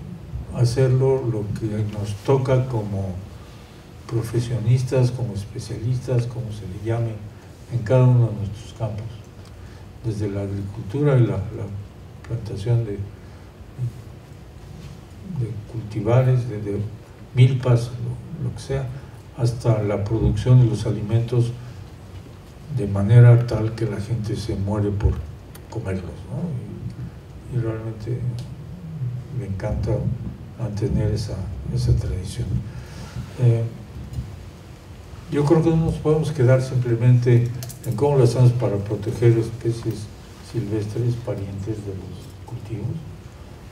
hacerlo lo que nos toca como profesionistas, como especialistas, como se le llame, en cada uno de nuestros campos, desde la agricultura y la plantación de cultivares, de milpas, lo que sea, hasta la producción de los alimentos de manera tal que la gente se muere por comerlos, ¿no? Y realmente me encanta mantener esa tradición. Yo creo que no nos podemos quedar simplemente en cómo lo hacemos para proteger especies silvestres parientes de los cultivos.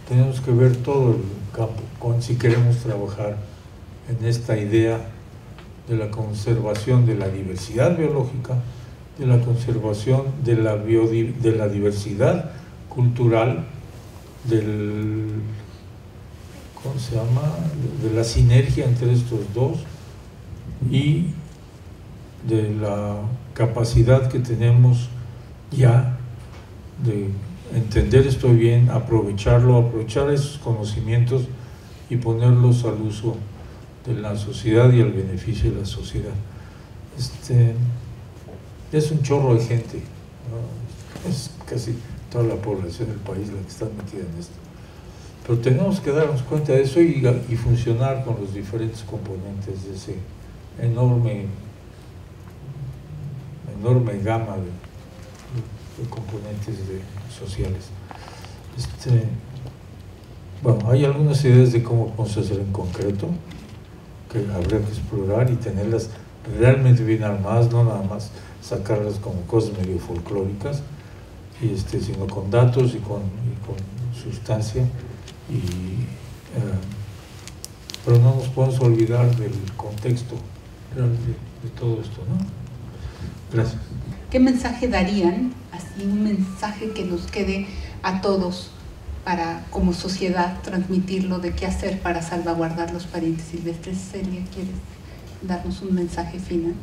Tenemos que ver todo el campo, si queremos trabajar en esta idea de la conservación de la diversidad biológica, de la conservación de la diversidad cultural, ¿cómo se llama?, de la sinergia entre estos dos, y de la capacidad que tenemos ya de entender esto bien, aprovechar esos conocimientos y ponerlos al uso de la sociedad y al beneficio de la sociedad. Es un chorro de gente, ¿no? Es casi toda la población del país la que está metida en esto. Pero tenemos que darnos cuenta de eso y funcionar con los diferentes componentes de ese enorme gama de componentes sociales. Bueno, hay algunas ideas de cómo podemos hacer en concreto, que habría que explorar y tenerlas realmente bien armadas, no nada más sacarlas como cosas medio folclóricas, sino con datos y con sustancia. Pero no nos podemos olvidar del contexto de todo esto, ¿no? Gracias. ¿Qué mensaje darían, así un mensaje que nos quede a todos para, como sociedad, transmitirlo de qué hacer para salvaguardar los parientes silvestres? Celia, ¿quieres darnos un mensaje final?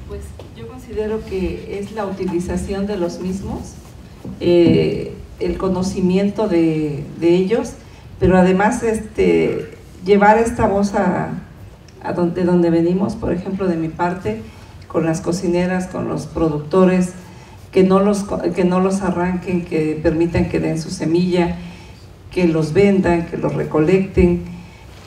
Pues yo considero que es la utilización de los mismos, el conocimiento de ellos, pero además llevar esta voz a donde venimos, por ejemplo, de mi parte, con las cocineras, con los productores, que no los arranquen, que permitan que den su semilla, que los vendan, que los recolecten,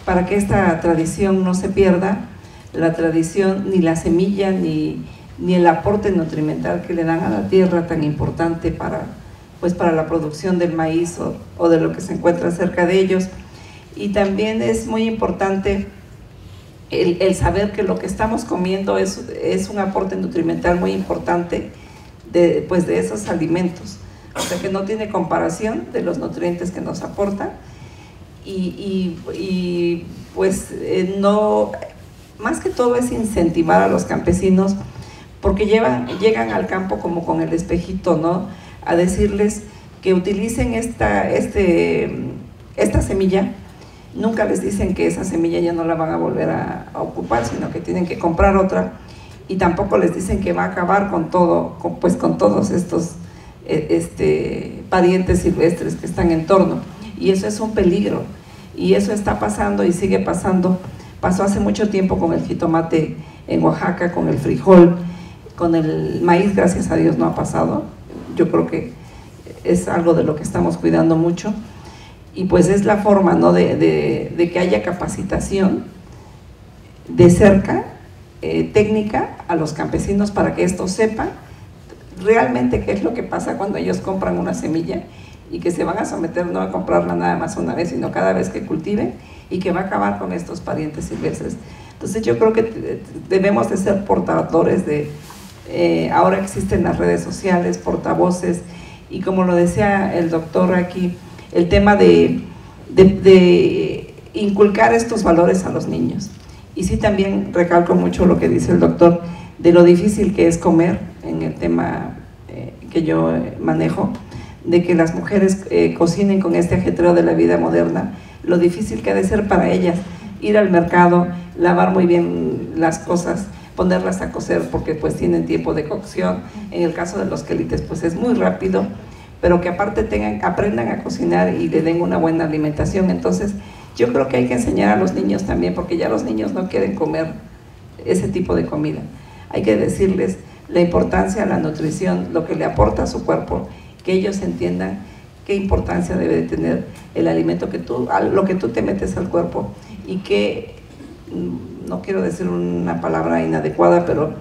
para que esta tradición no se pierda, la tradición, ni la semilla, ni el aporte nutrimental que le dan a la tierra tan importante para la producción del maíz o de lo que se encuentra cerca de ellos. Y también es muy importante el saber que lo que estamos comiendo es un aporte nutrimental muy importante de esos alimentos, o sea que no tiene comparación de los nutrientes que nos aportan no, más que todo es incentivar a los campesinos, porque llegan al campo como con el espejito, ¿no?, a decirles que utilicen esta semilla. Nunca les dicen que esa semilla ya no la van a volver a ocupar, sino que tienen que comprar otra, y tampoco les dicen que va a acabar con todos estos parientes silvestres que están en torno, y eso es un peligro, y eso está pasando y sigue pasando. Pasó hace mucho tiempo con el jitomate en Oaxaca, con el frijol, con el maíz, gracias a Dios no ha pasado. Yo creo que es algo de lo que estamos cuidando mucho, y pues es la forma, ¿no?, de que haya capacitación de cerca, técnica, a los campesinos, para que estos sepan realmente qué es lo que pasa cuando ellos compran una semilla, y que se van a someter no a comprarla nada más una vez, sino cada vez que cultiven, y que va a acabar con estos parientes silvestres. Entonces yo creo que debemos de ser portadores ahora existen las redes sociales, portavoces, y como lo decía el doctor aquí, el tema de inculcar estos valores a los niños. Y sí, también recalco mucho lo que dice el doctor, de lo difícil que es comer, en el tema que yo manejo, de que las mujeres cocinen con este ajetreo de la vida moderna, lo difícil que ha de ser para ellas ir al mercado, lavar muy bien las cosas, ponerlas a cocer porque pues tienen tiempo de cocción. En el caso de los quelites pues es muy rápido, pero que aparte aprendan a cocinar y le den una buena alimentación. Entonces yo creo que hay que enseñar a los niños también, porque ya los niños no quieren comer ese tipo de comida. Hay que decirles la importancia de la nutrición, lo que le aporta a su cuerpo, que ellos entiendan qué importancia debe de tener el alimento lo que tú te metes al cuerpo, y que, no quiero decir una palabra inadecuada, pero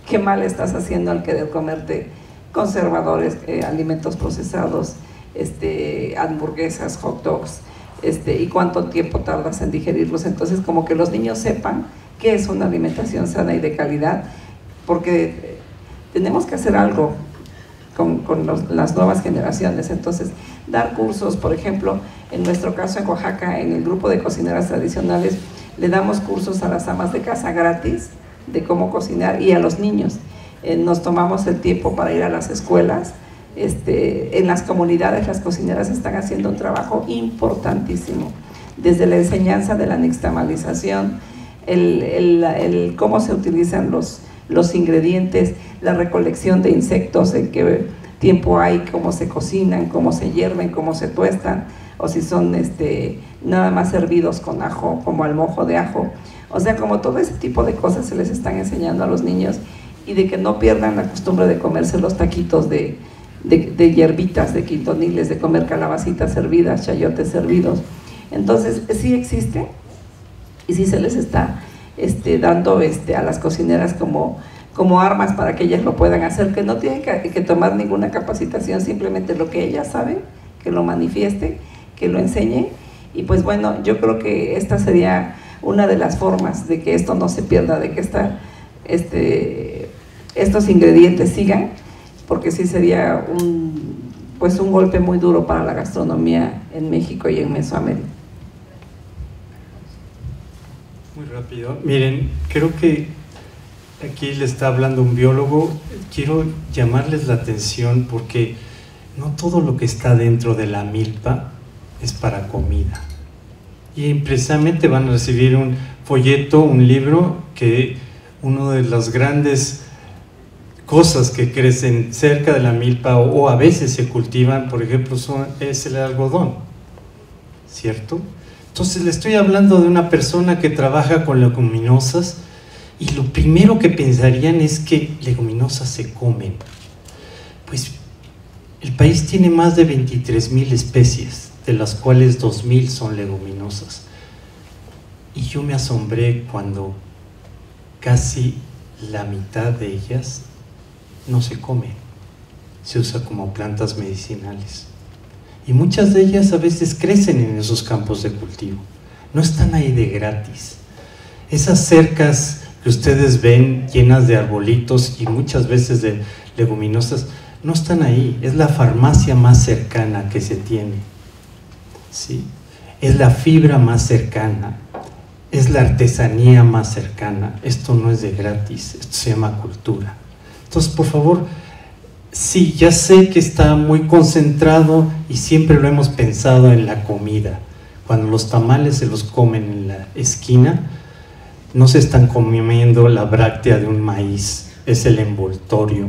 qué mal estás haciendo al querer comerte conservadores, alimentos procesados, hamburguesas, hot dogs, y cuánto tiempo tardas en digerirlos. Entonces, como que los niños sepan qué es una alimentación sana y de calidad, porque tenemos que hacer algo con las nuevas generaciones. Entonces, dar cursos, por ejemplo, en nuestro caso en Oaxaca, en el grupo de cocineras tradicionales, le damos cursos a las amas de casa gratis de cómo cocinar, y a los niños. Nos tomamos el tiempo para ir a las escuelas. En las comunidades las cocineras están haciendo un trabajo importantísimo, desde la enseñanza de la nixtamalización, el cómo se utilizan los ingredientes, la recolección de insectos, en qué tiempo hay, cómo se cocinan, cómo se hierven, cómo se tuestan, o si son nada más hervidos con ajo, como al mojo de ajo. O sea, como todo ese tipo de cosas se les están enseñando a los niños, y de que no pierdan la costumbre de comerse los taquitos de hierbitas, de quintoniles, de comer calabacitas hervidas, chayotes hervidos. Entonces sí existe, y sí se les está dando a las cocineras como armas para que ellas lo puedan hacer, que no tienen que tomar ninguna capacitación, simplemente lo que ellas saben, que lo manifiesten, que lo enseñen. Y pues bueno, yo creo que esta sería una de las formas de que esto no se pierda, de que estos ingredientes sigan, porque sí sería un golpe muy duro para la gastronomía en México y en Mesoamérica. Muy rápido. Miren, creo que aquí le está hablando un biólogo. Quiero llamarles la atención porque no todo lo que está dentro de la milpa es para comida. Y precisamente van a recibir un folleto, un libro, que una de las grandes cosas que crecen cerca de la milpa o a veces se cultivan, por ejemplo, es el algodón, ¿cierto? Entonces le estoy hablando de una persona que trabaja con leguminosas, y lo primero que pensarían es que leguminosas se comen. Pues el país tiene más de 23,000 especies, de las cuales 2,000 son leguminosas. Y yo me asombré cuando casi la mitad de ellas no se comen, se usa como plantas medicinales. Y muchas de ellas a veces crecen en esos campos de cultivo, no están ahí de gratis. Esas cercas que ustedes ven llenas de arbolitos y muchas veces de leguminosas, no están ahí, es la farmacia más cercana que se tiene, ¿sí? Es la fibra más cercana, es la artesanía más cercana. Esto no es de gratis, esto se llama cultura. Entonces, por favor, sí, ya sé que está muy concentrado y siempre lo hemos pensado en la comida. Cuando los tamales se los comen en la esquina, no se están comiendo la bráctea de un maíz, es el envoltorio,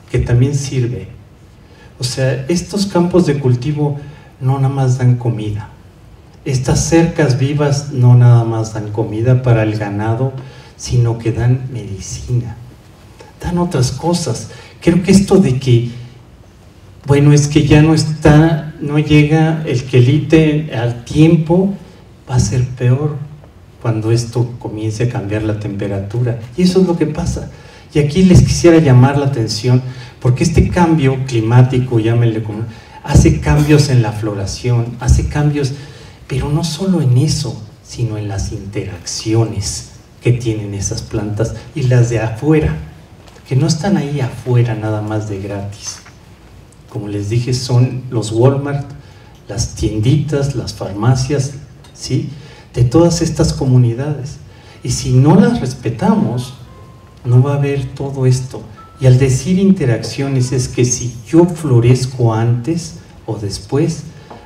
que también sirve. O sea, estos campos de cultivo no nada más dan comida. Estas cercas vivas no nada más dan comida para el ganado, sino que dan medicina, dan otras cosas. Creo que esto de que, bueno, es que ya no llega el quelite al tiempo, va a ser peor cuando esto comience a cambiar la temperatura. Y eso es lo que pasa. Y aquí les quisiera llamar la atención, porque este cambio climático, llámenle como, hace cambios en la floración, hace cambios, pero no solo en eso, sino en las interacciones que tienen esas plantas y las de afuera, que no están ahí afuera nada más de gratis. Como les dije, son los Walmart, las tienditas, las farmacias, ¿sí?, de todas estas comunidades. Y si no las respetamos, no va a haber todo esto. Y al decir interacciones es que si yo florezco antes, o después,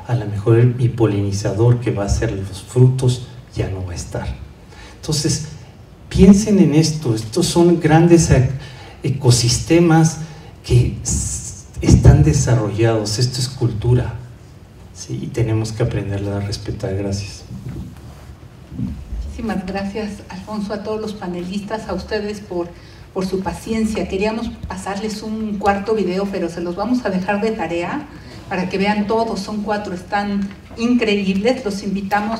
a lo mejor mi polinizador que va a hacer los frutos ya no va a estar. Entonces, piensen en esto, estos son grandes ecosistemas que están desarrollados, esto es cultura, ¿sí? Y tenemos que aprenderla a respetar. Gracias. Muchísimas gracias, Alfonso, a todos los panelistas, a ustedes por su paciencia. Queríamos pasarles un cuarto video, pero se los vamos a dejar de tarea para que vean todos, son 4, están increíbles. Los invitamos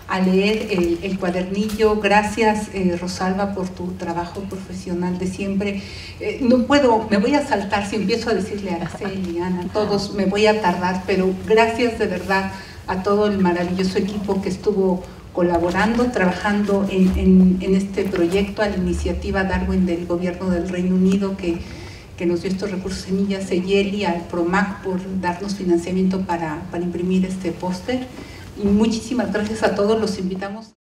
a leer el cuadernillo. Gracias, Rosalba, por tu trabajo profesional de siempre. No puedo, me voy a saltar, si empiezo a decirle a Araceli, Ana, todos me voy a tardar, pero gracias de verdad a todo el maravilloso equipo que estuvo colaborando, trabajando en este proyecto, a la iniciativa Darwin del Gobierno del Reino Unido que nos dio estos recursos semillas, Seyeli, al PROMAC por darnos financiamiento para imprimir este póster. Y muchísimas gracias a todos, los invitamos.